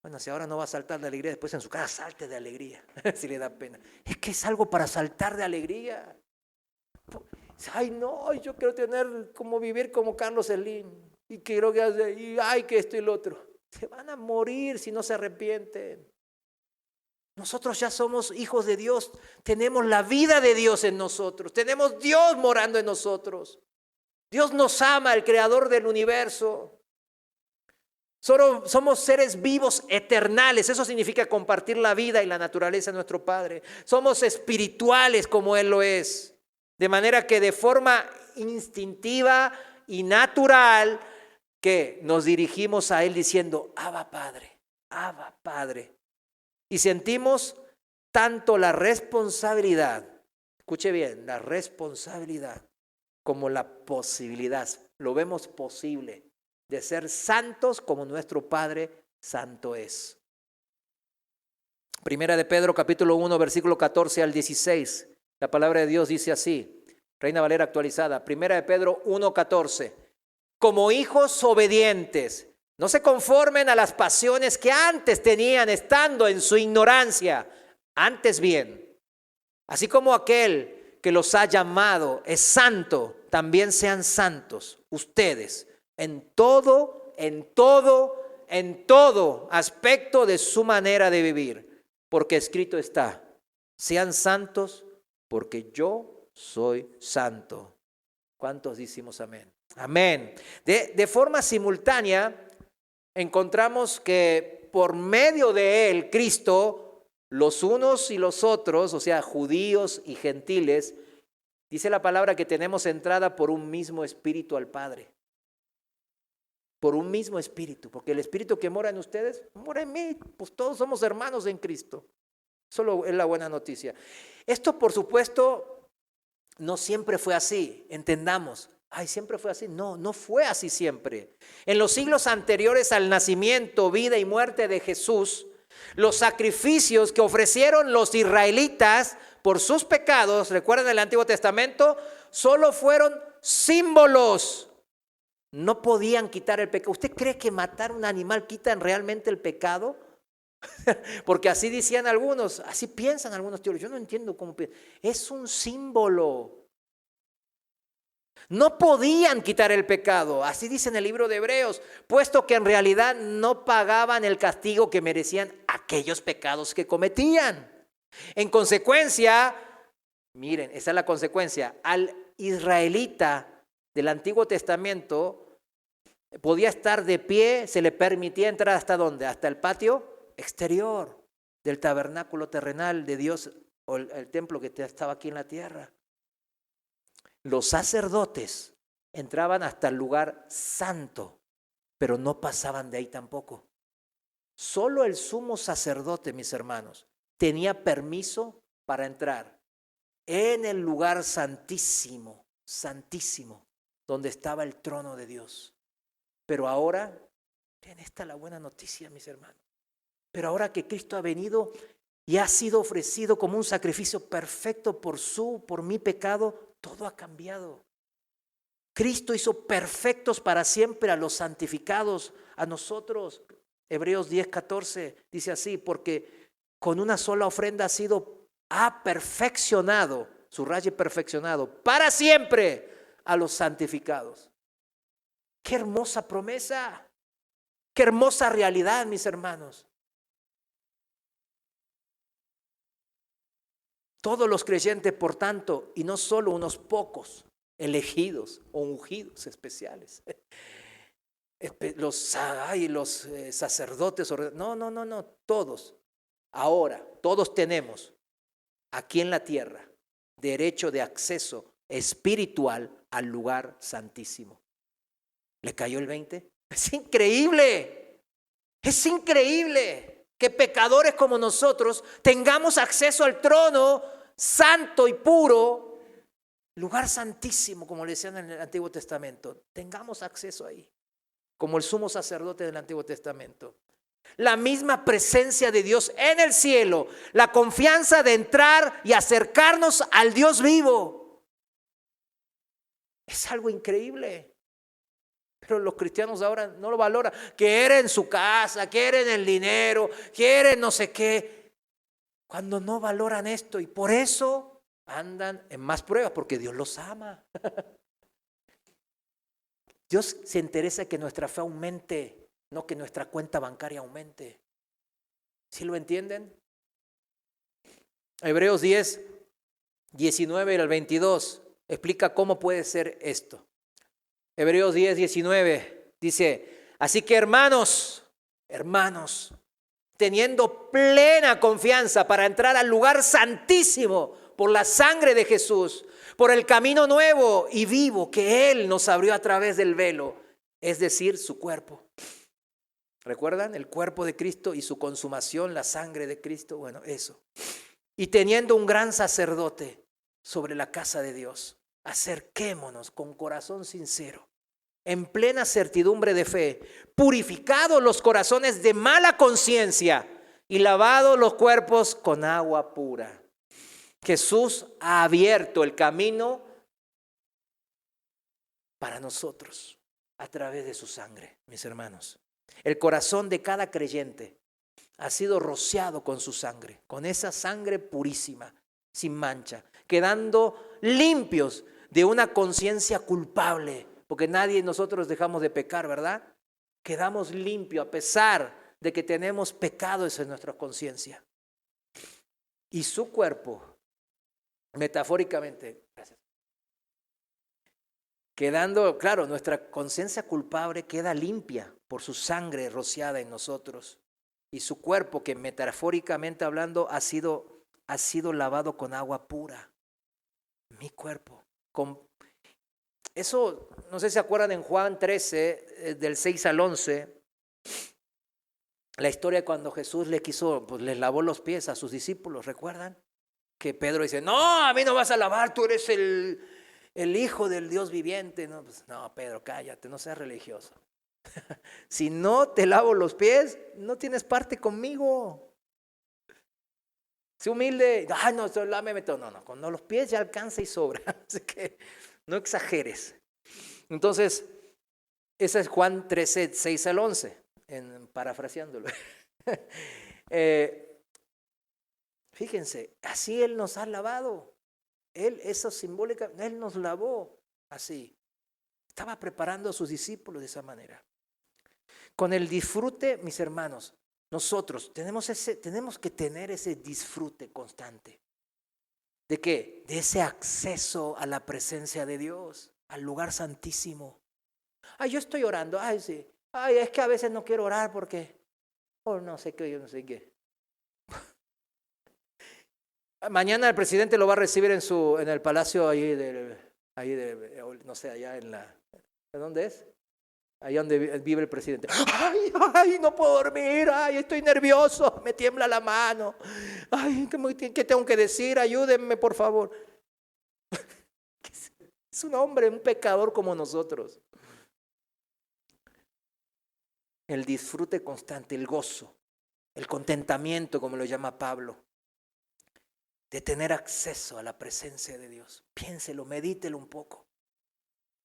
Bueno, si ahora no va a saltar de alegría, después en su casa salte de alegría, si le da pena. Es que es algo para saltar de alegría. Ay, no, yo quiero vivir como Carlos Slim y quiero que esto y lo otro. Se van a morir si no se arrepienten. Nosotros ya somos hijos de Dios, tenemos la vida de Dios en nosotros, tenemos Dios morando en nosotros. Dios nos ama, el creador del universo. Solo somos seres vivos eternales, eso significa compartir la vida y la naturaleza de nuestro Padre. Somos espirituales como Él lo es, de manera que de forma instintiva y natural que nos dirigimos a Él diciendo, Abba Padre, Abba Padre. Y sentimos tanto la responsabilidad, escuche bien, la responsabilidad como la posibilidad, lo vemos posible de ser santos como nuestro Padre santo es. Primera de Pedro capítulo 1 versículo 14 al 16, la palabra de Dios dice así, Reina Valera actualizada, Primera de Pedro 1:14, como hijos obedientes, no se conformen a las pasiones que antes tenían estando en su ignorancia. Antes bien, así como aquel que los ha llamado es santo, también sean santos ustedes en todo aspecto de su manera de vivir. Porque escrito está, sean santos porque yo soy santo. ¿Cuántos decimos amén? Amén. De forma simultánea, encontramos que por medio de Él, Cristo, los unos y los otros, o sea, judíos y gentiles, dice la palabra que tenemos entrada por un mismo espíritu al Padre. Por un mismo espíritu, porque el espíritu que mora en ustedes, mora en mí, pues todos somos hermanos en Cristo. Solo es la buena noticia. Esto, por supuesto, no siempre fue así, entendamos. Siempre fue así. No, no fue así siempre. En los siglos anteriores al nacimiento, vida y muerte de Jesús, los sacrificios que ofrecieron los israelitas por sus pecados, recuerdan el Antiguo Testamento, solo fueron símbolos. No podían quitar el pecado. ¿Usted cree que matar un animal quita realmente el pecado? Porque así decían algunos, así piensan algunos teólogos. Yo no entiendo cómo piensan. Es un símbolo. No podían quitar el pecado, así dice en el libro de Hebreos, puesto que en realidad no pagaban el castigo que merecían aquellos pecados que cometían. En consecuencia, miren, esa es la consecuencia, al israelita del Antiguo Testamento podía estar de pie, se le permitía entrar ¿hasta dónde? Hasta el patio exterior del tabernáculo terrenal de Dios o el templo que estaba aquí en la tierra. Los sacerdotes entraban hasta el lugar santo, pero no pasaban de ahí tampoco. Solo el sumo sacerdote, mis hermanos, tenía permiso para entrar. en el lugar santísimo, santísimo, donde estaba el trono de Dios. Pero ahora, miren, esta es la buena noticia, mis hermanos. Pero ahora que Cristo ha venido y ha sido ofrecido como un sacrificio perfecto por mi pecado, todo ha cambiado. Cristo hizo perfectos para siempre a los santificados, a nosotros. Hebreos 10:14 dice así, porque con una sola ofrenda ha perfeccionado, subraye perfeccionado, para siempre a los santificados. Qué hermosa promesa, qué hermosa realidad, mis hermanos. Todos los creyentes, por tanto, y no solo unos pocos elegidos o ungidos especiales, los sacerdotes, no, todos. Ahora, todos tenemos aquí en la tierra derecho de acceso espiritual al lugar santísimo. ¿Le cayó el 20? Es increíble que pecadores como nosotros tengamos acceso al trono santo y puro, lugar santísimo, como le decían en el Antiguo Testamento. Tengamos acceso ahí, como el sumo sacerdote del Antiguo Testamento. La misma presencia de Dios en el cielo, la confianza de entrar y acercarnos al Dios vivo. Es algo increíble. Pero los cristianos ahora no lo valoran. Quieren su casa, quieren el dinero, quieren no sé qué. Cuando no valoran esto, y por eso andan en más pruebas, porque Dios los ama. Dios se interesa que nuestra fe aumente, no que nuestra cuenta bancaria aumente. ¿Sí lo entienden? Hebreos 10, 19 al 22 explica cómo puede ser esto. Hebreos 10, 19 dice, así que hermanos, teniendo plena confianza para entrar al lugar santísimo por la sangre de Jesús, por el camino nuevo y vivo que Él nos abrió a través del velo, es decir, su cuerpo. ¿Recuerdan? El cuerpo de Cristo y su consumación, la sangre de Cristo, bueno, eso. Y teniendo un gran sacerdote sobre la casa de Dios, acerquémonos con corazón sincero, en plena certidumbre de fe, purificados los corazones de mala conciencia y lavados los cuerpos con agua pura. Jesús ha abierto el camino para nosotros a través de su sangre, mis hermanos. El corazón de cada creyente ha sido rociado con su sangre, con esa sangre purísima, sin mancha, quedando limpios de una conciencia culpable, porque nadie de nosotros dejamos de pecar, ¿verdad? Quedamos limpios a pesar de que tenemos pecados en nuestra conciencia. Y su cuerpo, metafóricamente, quedando, claro, nuestra conciencia culpable queda limpia por su sangre rociada en nosotros. Y su cuerpo, que metafóricamente hablando ha sido lavado con agua pura. Mi cuerpo. Eso, no sé si se acuerdan en Juan 13, del 6 al 11, la historia cuando Jesús les lavó los pies a sus discípulos, ¿recuerdan? Que Pedro dice, no, a mí no vas a lavar, tú eres el Hijo del Dios viviente. No, pues, no, Pedro, cállate, no seas religioso. Si no te lavo los pies, no tienes parte conmigo. Sé humilde. Ay, no, lámeme todo. No, con los pies ya alcanza y sobra. Así que no exageres. Entonces, ese es Juan 13, 6 al 11, parafraseándolo. Fíjense, así Él nos ha lavado. Eso simbólica, Él nos lavó así. Estaba preparando a sus discípulos de esa manera. Con el disfrute, mis hermanos, nosotros tenemos que tener ese disfrute constante. ¿De qué? De ese acceso a la presencia de Dios, al lugar santísimo. Ay, yo estoy orando. Ay, sí. Ay, es que a veces no quiero orar porque, no sé qué, yo no sé qué. Mañana el presidente lo va a recibir en el palacio no sé, allá ¿dónde es? Allá donde vive el presidente. Ay, no puedo dormir, ay, estoy nervioso, me tiembla la mano. Ay, ¿qué tengo que decir? Ayúdenme, por favor. Es un hombre, un pecador como nosotros. El disfrute constante, el gozo, el contentamiento, como lo llama Pablo, de tener acceso a la presencia de Dios. Piénselo, medítelo un poco.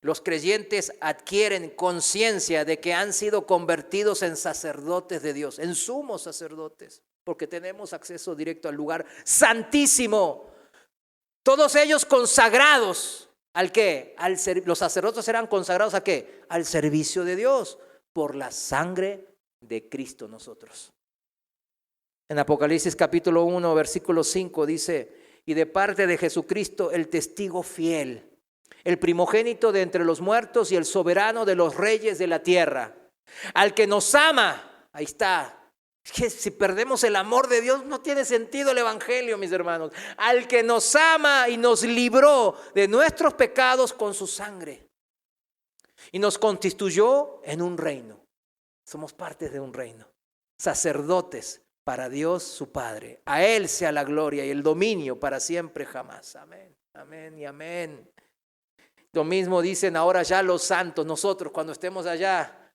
Los creyentes adquieren conciencia de que han sido convertidos en sacerdotes de Dios, en sumos sacerdotes, porque tenemos acceso directo al lugar santísimo. Todos ellos consagrados ¿al qué? Los sacerdotes eran consagrados ¿a qué? Al servicio de Dios por la sangre de Cristo nosotros. En Apocalipsis capítulo 1, versículo 5 dice, y de parte de Jesucristo el testigo fiel, el primogénito de entre los muertos y el soberano de los reyes de la tierra, al que nos ama. Ahí está. Es que si perdemos el amor de Dios no tiene sentido el evangelio, mis hermanos. Al que nos ama y nos libró de nuestros pecados con su sangre y nos constituyó en un reino. Somos parte de un reino, sacerdotes para Dios su Padre. A Él sea la gloria y el dominio para siempre jamás. Amén, amén y amén. Lo mismo dicen ahora ya los santos. Nosotros cuando estemos allá,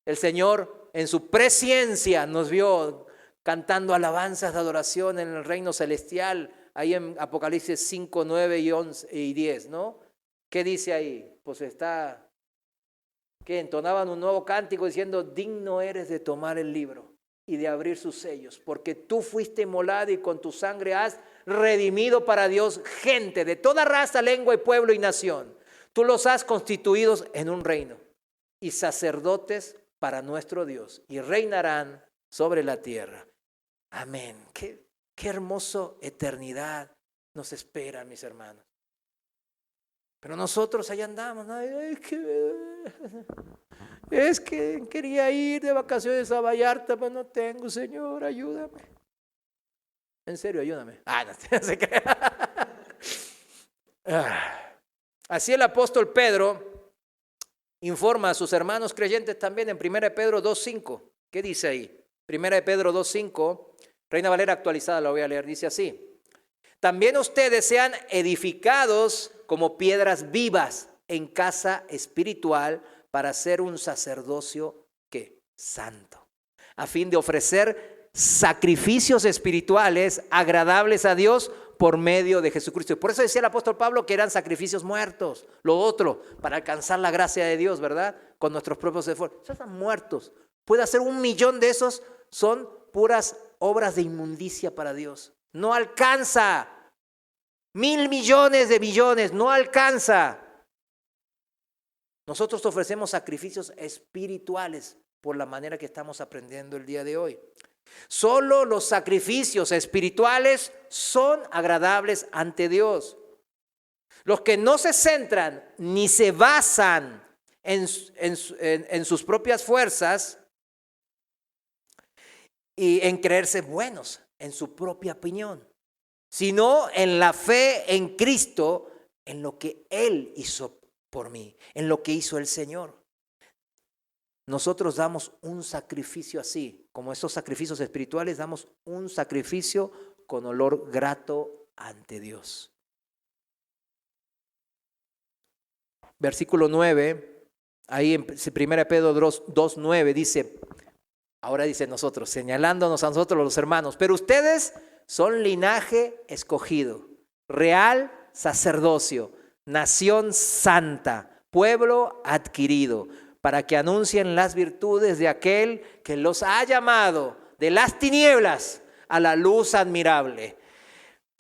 el Señor en su presciencia nos vio cantando alabanzas de adoración en el reino celestial. Ahí en Apocalipsis 5, 9 y 11 y 10, ¿no? ¿Qué dice ahí? Pues está, que entonaban un nuevo cántico diciendo, digno eres de tomar el libro y de abrir sus sellos, porque tú fuiste inmolado y con tu sangre has redimido para Dios gente de toda raza, lengua y pueblo y nación. Tú los has constituido en un reino y sacerdotes para nuestro Dios y reinarán sobre la tierra. Amén. Qué hermosa eternidad nos espera, mis hermanos. Pero nosotros allá andamos, ¿no? Es que quería ir de vacaciones a Vallarta, pero no tengo, Señor, ayúdame. En serio, ayúdame. No se crea. Así el apóstol Pedro informa a sus hermanos creyentes también en 1 Pedro 2:5. ¿Qué dice ahí? 1 Pedro 2:5, Reina Valera actualizada, la voy a leer, dice así. También ustedes sean edificados como piedras vivas en casa espiritual para ser un sacerdocio, ¿qué? Santo, a fin de ofrecer sacrificios espirituales agradables a Dios por medio de Jesucristo. Y por eso decía el apóstol Pablo que eran sacrificios muertos. Lo otro, para alcanzar la gracia de Dios, ¿verdad? Con nuestros propios esfuerzos. Ya están muertos. Puede hacer 1,000,000 de esos, son puras obras de inmundicia para Dios. No alcanza. 1,000,000,000 de billones, no alcanza. Nosotros ofrecemos sacrificios espirituales por la manera que estamos aprendiendo el día de hoy. Solo los sacrificios espirituales son agradables ante Dios. Los que no se centran ni se basan en sus propias fuerzas y en creerse buenos en su propia opinión, sino en la fe en Cristo, en lo que Él hizo por mí, en lo que hizo el Señor. Nosotros damos un sacrificio así, como esos sacrificios espirituales, damos un sacrificio con olor grato ante Dios. Versículo 9, ahí en 1 Pedro 2:9 dice, ahora dice nosotros, señalándonos a nosotros los hermanos, pero ustedes son linaje escogido, real sacerdocio, nación santa, pueblo adquirido, para que anuncien las virtudes de aquel que los ha llamado de las tinieblas a la luz admirable.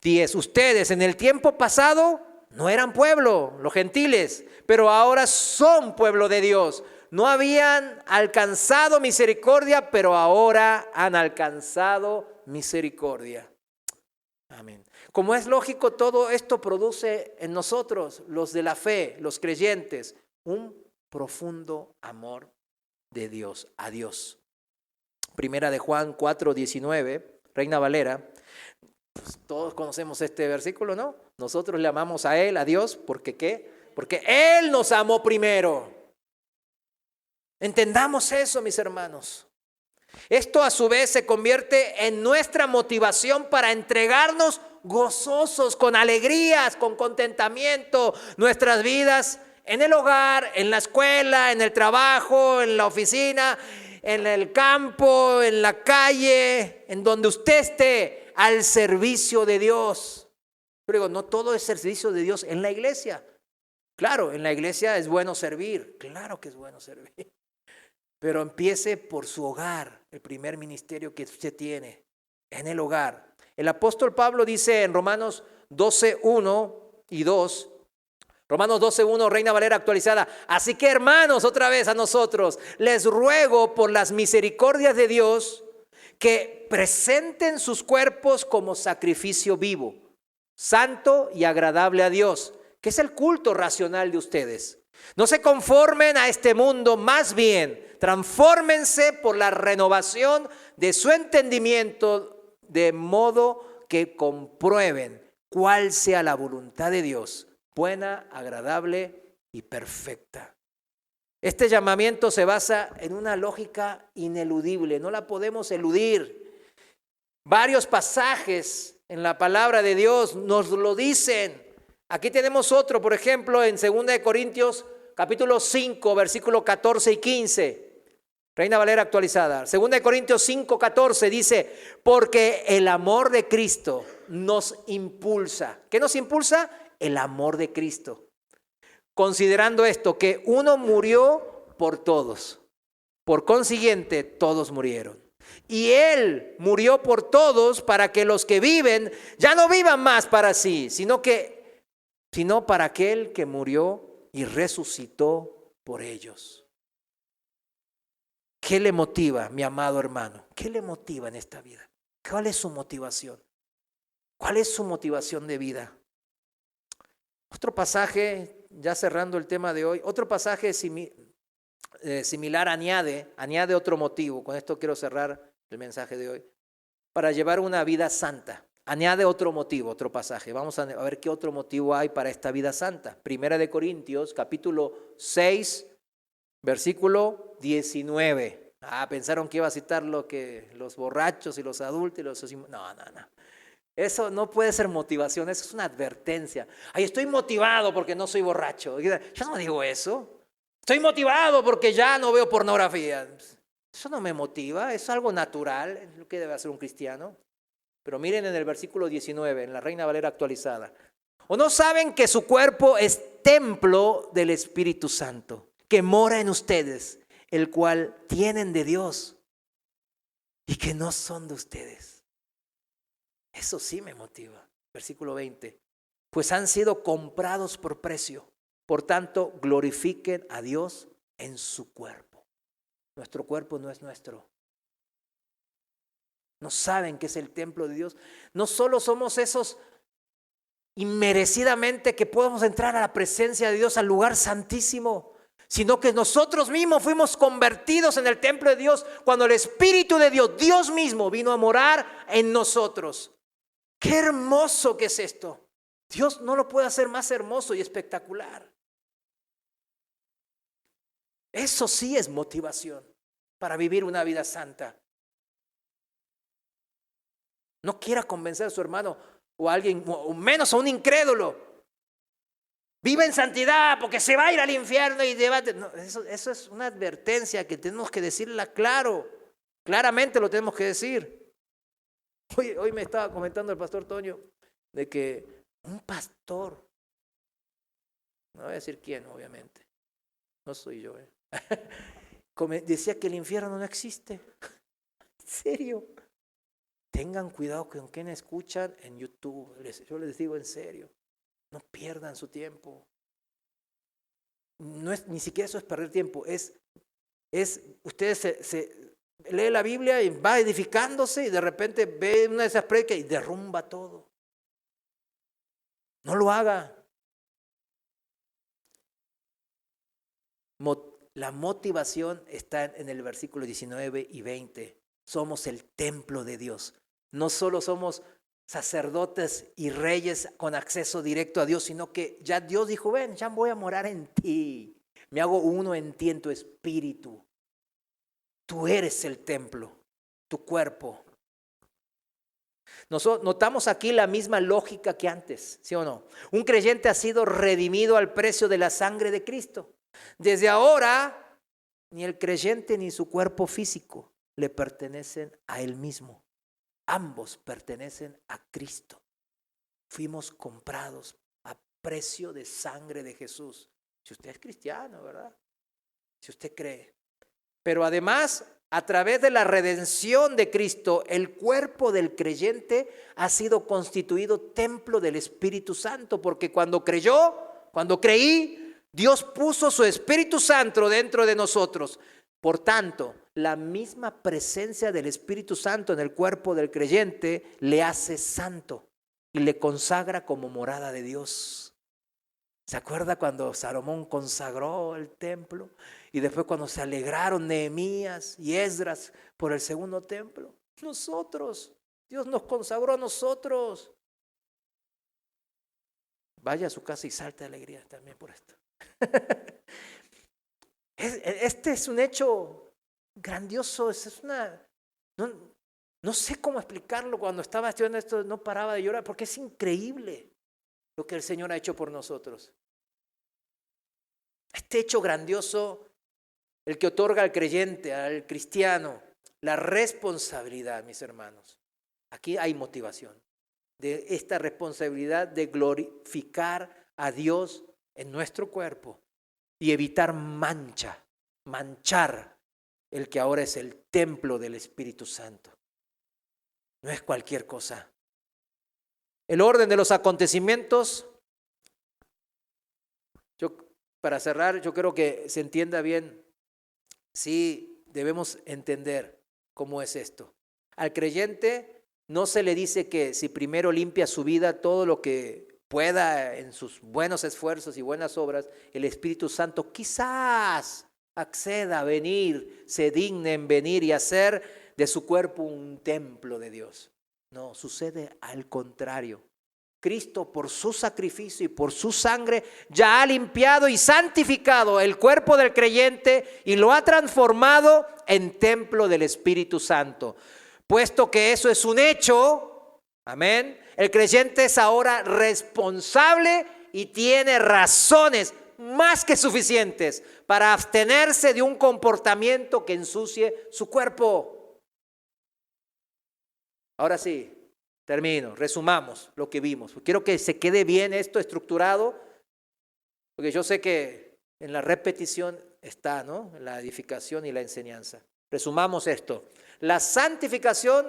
10. Ustedes en el tiempo pasado no eran pueblo, los gentiles, pero ahora son pueblo de Dios. No habían alcanzado misericordia, pero ahora han alcanzado misericordia. Amén. Como es lógico, todo esto produce en nosotros, los de la fe, los creyentes, un profundo amor de Dios, a Dios. Primera de Juan 4:19, Reina Valera. Pues todos conocemos este versículo, ¿no? Nosotros le amamos a Él, a Dios, ¿porque qué? Porque Él nos amó primero. Entendamos eso, mis hermanos. Esto a su vez se convierte en nuestra motivación para entregarnos gozosos, con alegrías, con contentamiento, nuestras vidas en el hogar, en la escuela, en el trabajo, en la oficina, en el campo, en la calle, en donde usted esté, al servicio de Dios. Yo digo, no todo es servicio de Dios en la iglesia. Claro, en la iglesia es bueno servir, claro que es bueno servir. Pero empiece por su hogar, el primer ministerio que usted tiene, en el hogar. El apóstol Pablo dice en Romanos 12:1 y 2, Romanos 12:1, Reina Valera actualizada: así que, hermanos, otra vez a nosotros, les ruego por las misericordias de Dios que presenten sus cuerpos como sacrificio vivo, santo y agradable a Dios, que es el culto racional de ustedes. No se conformen a este mundo, más bien transfórmense por la renovación de su entendimiento, de modo que comprueben cuál sea la voluntad de Dios, buena, agradable y perfecta. Este llamamiento se basa en una lógica ineludible, no la podemos eludir. Varios pasajes en la palabra de Dios nos lo dicen. Aquí tenemos otro, por ejemplo, en 2 Corintios capítulo 5, versículos 14 y 15. Reina Valera actualizada. 2 Corintios 5:14 dice: porque el amor de Cristo nos impulsa. ¿Qué nos impulsa? El amor de Cristo. Considerando esto, que uno murió por todos, por consiguiente todos murieron. Y Él murió por todos para que los que viven ya no vivan más para sí, sino para aquel que murió y resucitó por ellos. ¿Qué le motiva, mi amado hermano? ¿Qué le motiva en esta vida? ¿Cuál es su motivación? ¿Cuál es su motivación de vida? Otro pasaje, ya cerrando el tema de hoy, otro pasaje similar añade otro motivo. Con esto quiero cerrar el mensaje de hoy. Para llevar una vida santa, añade otro motivo, otro pasaje. Vamos a ver qué otro motivo hay para esta vida santa. 1 Corintios, capítulo 6, versículo 19. Pensaron que iba a citar los borrachos y los adúlteros. No. Eso no puede ser motivación, eso es una advertencia. Estoy motivado porque no soy borracho. Yo no digo eso. Estoy motivado porque ya no veo pornografía. Eso no me motiva, es algo natural, es lo que debe hacer un cristiano. Pero miren en el versículo 19, en la Reina Valera actualizada. ¿O no saben que su cuerpo es templo del Espíritu Santo, que mora en ustedes, el cual tienen de Dios y que no son de ustedes? Eso sí me motiva. Versículo 20. Pues han sido comprados por precio. Por tanto, glorifiquen a Dios en su cuerpo. Nuestro cuerpo no es nuestro. No saben que es el templo de Dios. No solo somos esos inmerecidamente que podemos entrar a la presencia de Dios, al lugar santísimo, sino que nosotros mismos fuimos convertidos en el templo de Dios cuando el Espíritu de Dios, Dios mismo, vino a morar en nosotros. ¡Qué hermoso que es esto! Dios no lo puede hacer más hermoso y espectacular. Eso sí es motivación para vivir una vida santa. No quiera convencer a su hermano o a alguien, o menos a un incrédulo. Vive en santidad porque se va a ir al infierno y debate. No, eso es una advertencia que tenemos que decirla claro. Claramente lo tenemos que decir. Hoy me estaba comentando el pastor Toño de que un pastor, no voy a decir quién, obviamente, no soy yo, decía que el infierno no existe. ¿En serio? Tengan cuidado con quien escuchan en YouTube. Yo les digo en serio, no pierdan su tiempo. No es, ni siquiera eso es perder tiempo, ustedes se lee la Biblia y va edificándose y de repente ve una de esas predicas y derrumba todo. No lo haga. La motivación está en el versículo 19 y 20. Somos el templo de Dios. No solo somos sacerdotes y reyes con acceso directo a Dios, sino que ya Dios dijo, ven, ya voy a morar en ti. Me hago uno en ti, en tu espíritu. Tú eres el templo, tu cuerpo. Notamos aquí la misma lógica que antes, ¿sí o no? Un creyente ha sido redimido al precio de la sangre de Cristo. Desde ahora, ni el creyente ni su cuerpo físico le pertenecen a él mismo. Ambos pertenecen a Cristo. Fuimos comprados a precio de sangre de Jesús. Si usted es cristiano, ¿verdad? Si usted cree. Pero además, a través de la redención de Cristo, el cuerpo del creyente ha sido constituido templo del Espíritu Santo, porque cuando creí, Dios puso su Espíritu Santo dentro de nosotros. Por tanto, la misma presencia del Espíritu Santo en el cuerpo del creyente le hace santo y le consagra como morada de Dios. ¿Se acuerda cuando Salomón consagró el templo? Y después cuando se alegraron Nehemías y Esdras por el segundo templo. Nosotros, Dios nos consagró a nosotros. Vaya a su casa y salte de alegría también por esto. Este es un hecho grandioso. No sé cómo explicarlo. Cuando estaba estudiando esto no paraba de llorar porque es increíble lo que el Señor ha hecho por nosotros. Este hecho grandioso, el que otorga al creyente, al cristiano, la responsabilidad, mis hermanos. Aquí hay motivación de esta responsabilidad de glorificar a Dios en nuestro cuerpo y evitar manchar el que ahora es el templo del Espíritu Santo. No es cualquier cosa. El orden de los acontecimientos, para cerrar, yo creo que se entienda bien. Sí, debemos entender cómo es esto. Al creyente no se le dice que si primero limpia su vida todo lo que pueda en sus buenos esfuerzos y buenas obras, el Espíritu Santo quizás acceda a venir, se digne en venir y hacer de su cuerpo un templo de Dios. No, sucede al contrario. Cristo, por su sacrificio y por su sangre, ya ha limpiado y santificado el cuerpo del creyente y lo ha transformado en templo del Espíritu Santo. Puesto que eso es un hecho, amén, el creyente es ahora responsable y tiene razones más que suficientes para abstenerse de un comportamiento que ensucie su cuerpo. Ahora sí. Termino, resumamos lo que vimos. Quiero que se quede bien esto estructurado, porque yo sé que en la repetición está, ¿no? La edificación y la enseñanza. Resumamos esto. La santificación,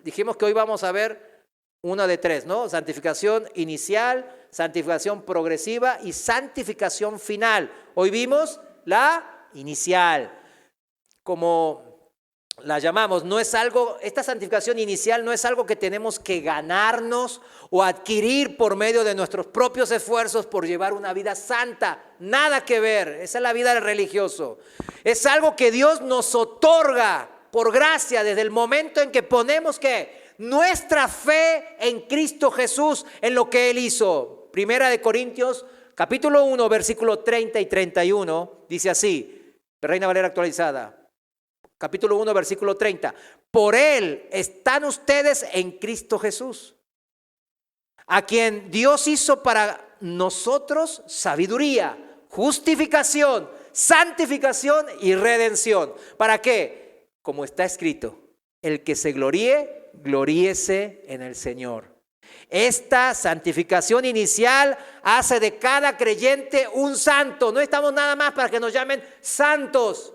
dijimos que hoy vamos a ver una de tres, ¿no? Santificación inicial, santificación progresiva y santificación final. Hoy vimos la inicial. Como la llamamos, no es algo, esta santificación inicial no es algo que tenemos que ganarnos o adquirir por medio de nuestros propios esfuerzos por llevar una vida santa. Nada que ver, esa es la vida del religioso. Es algo que Dios nos otorga por gracia desde el momento en que ponemos nuestra fe en Cristo Jesús, en lo que Él hizo. Primera de Corintios, capítulo 1, versículo 30 y 31, dice así, Reina Valera actualizada. Capítulo 1, versículo 30. Por Él están ustedes en Cristo Jesús, a quien Dios hizo para nosotros sabiduría, justificación, santificación y redención. ¿Para qué? Como está escrito, el que se gloríe, gloríese en el Señor. Esta santificación inicial hace de cada creyente un santo. No estamos nada más para que nos llamen santos.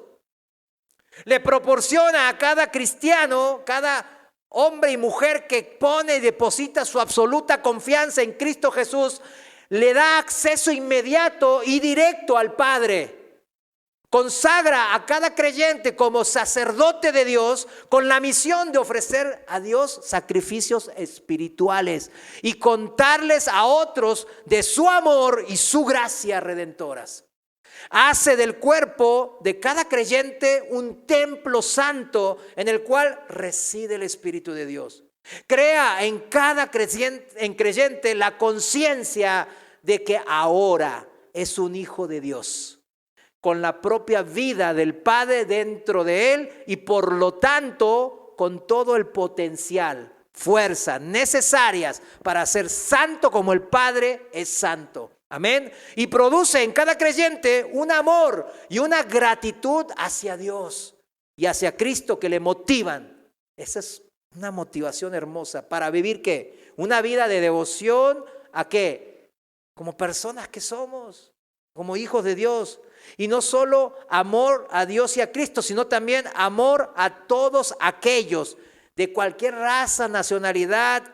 Le proporciona a cada cristiano, cada hombre y mujer que pone y deposita su absoluta confianza en Cristo Jesús, le da acceso inmediato y directo al Padre. Consagra a cada creyente como sacerdote de Dios con la misión de ofrecer a Dios sacrificios espirituales y contarles a otros de su amor y su gracia redentoras. Hace del cuerpo de cada creyente un templo santo en el cual reside el Espíritu de Dios. Crea en cada creyente la conciencia de que ahora es un hijo de Dios, con la propia vida del Padre dentro de él y por lo tanto con todo el potencial, fuerza necesarias para ser santo como el Padre es santo. Amén. Y produce en cada creyente un amor y una gratitud hacia Dios y hacia Cristo que le motivan. Esa es una motivación hermosa para vivir ¿qué? Una vida de devoción a ¿qué? Como personas que somos, como hijos de Dios. Y no solo amor a Dios y a Cristo, sino también amor a todos aquellos de cualquier raza, nacionalidad,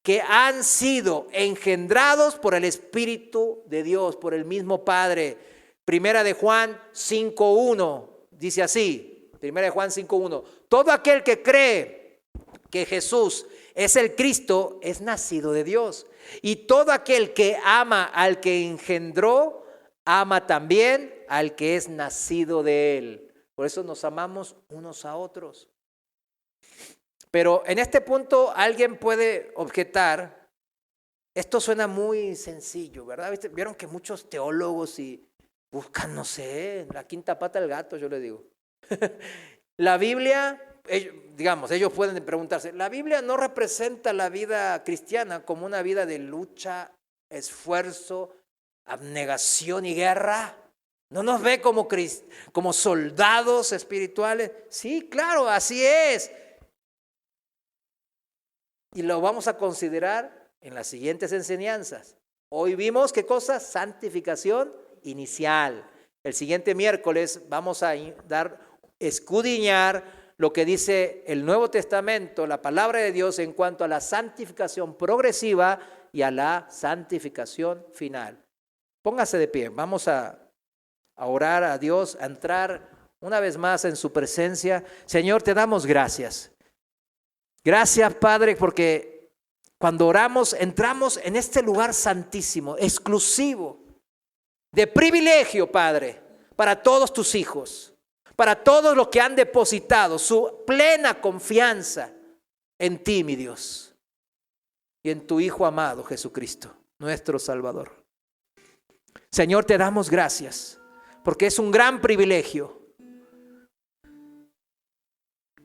que han sido engendrados por el Espíritu de Dios, por el mismo Padre. Primera de Juan 5:1 dice así, Primera de Juan 5:1, todo aquel que cree que Jesús es el Cristo es nacido de Dios. Y todo aquel que ama al que engendró, ama también al que es nacido de él. Por eso nos amamos unos a otros. Pero en este punto alguien puede objetar, esto suena muy sencillo, ¿verdad? Vieron que muchos teólogos y buscan, no sé, la quinta pata del gato, yo le digo. La Biblia, ellos pueden preguntarse, la Biblia no representa la vida cristiana como una vida de lucha, esfuerzo, abnegación y guerra. ¿No nos ve como soldados espirituales? Sí, claro, así es. Y lo vamos a considerar en las siguientes enseñanzas. Hoy vimos, ¿qué cosa? Santificación inicial. El siguiente miércoles vamos a escudriñar lo que dice el Nuevo Testamento, la palabra de Dios en cuanto a la santificación progresiva y a la santificación final. Póngase de pie, vamos a orar a Dios, a entrar una vez más en su presencia. Señor, te damos gracias. Gracias, Padre, porque cuando oramos entramos en este lugar santísimo, exclusivo, de privilegio, Padre, para todos tus hijos, para todos los que han depositado su plena confianza en ti, mi Dios, y en tu Hijo amado Jesucristo, nuestro Salvador. Señor, te damos gracias, porque es un gran privilegio.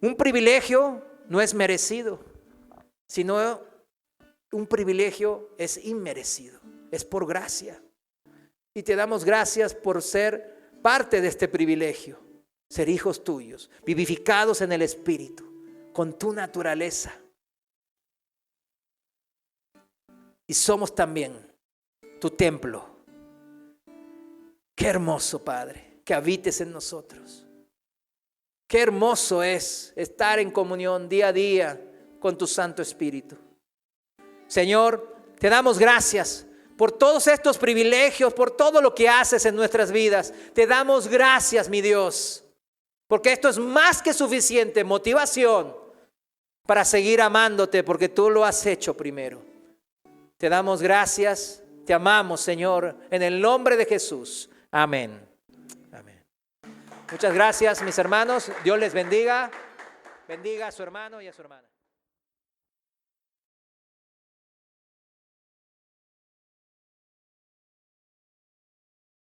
Un privilegio no es merecido, sino un privilegio es inmerecido, es por gracia. Y te damos gracias por ser parte de este privilegio, ser hijos tuyos, vivificados en el Espíritu, con tu naturaleza. Y somos también tu templo. Qué hermoso, Padre, que habites en nosotros. Qué hermoso es estar en comunión día a día con tu Santo Espíritu. Señor, te damos gracias por todos estos privilegios, por todo lo que haces en nuestras vidas. Te damos gracias, mi Dios, porque esto es más que suficiente motivación para seguir amándote, porque tú lo has hecho primero. Te damos gracias, te amamos, Señor, en el nombre de Jesús. Amén. Amén. Muchas gracias, mis hermanos. Dios les bendiga. Bendiga a su hermano y a su hermana.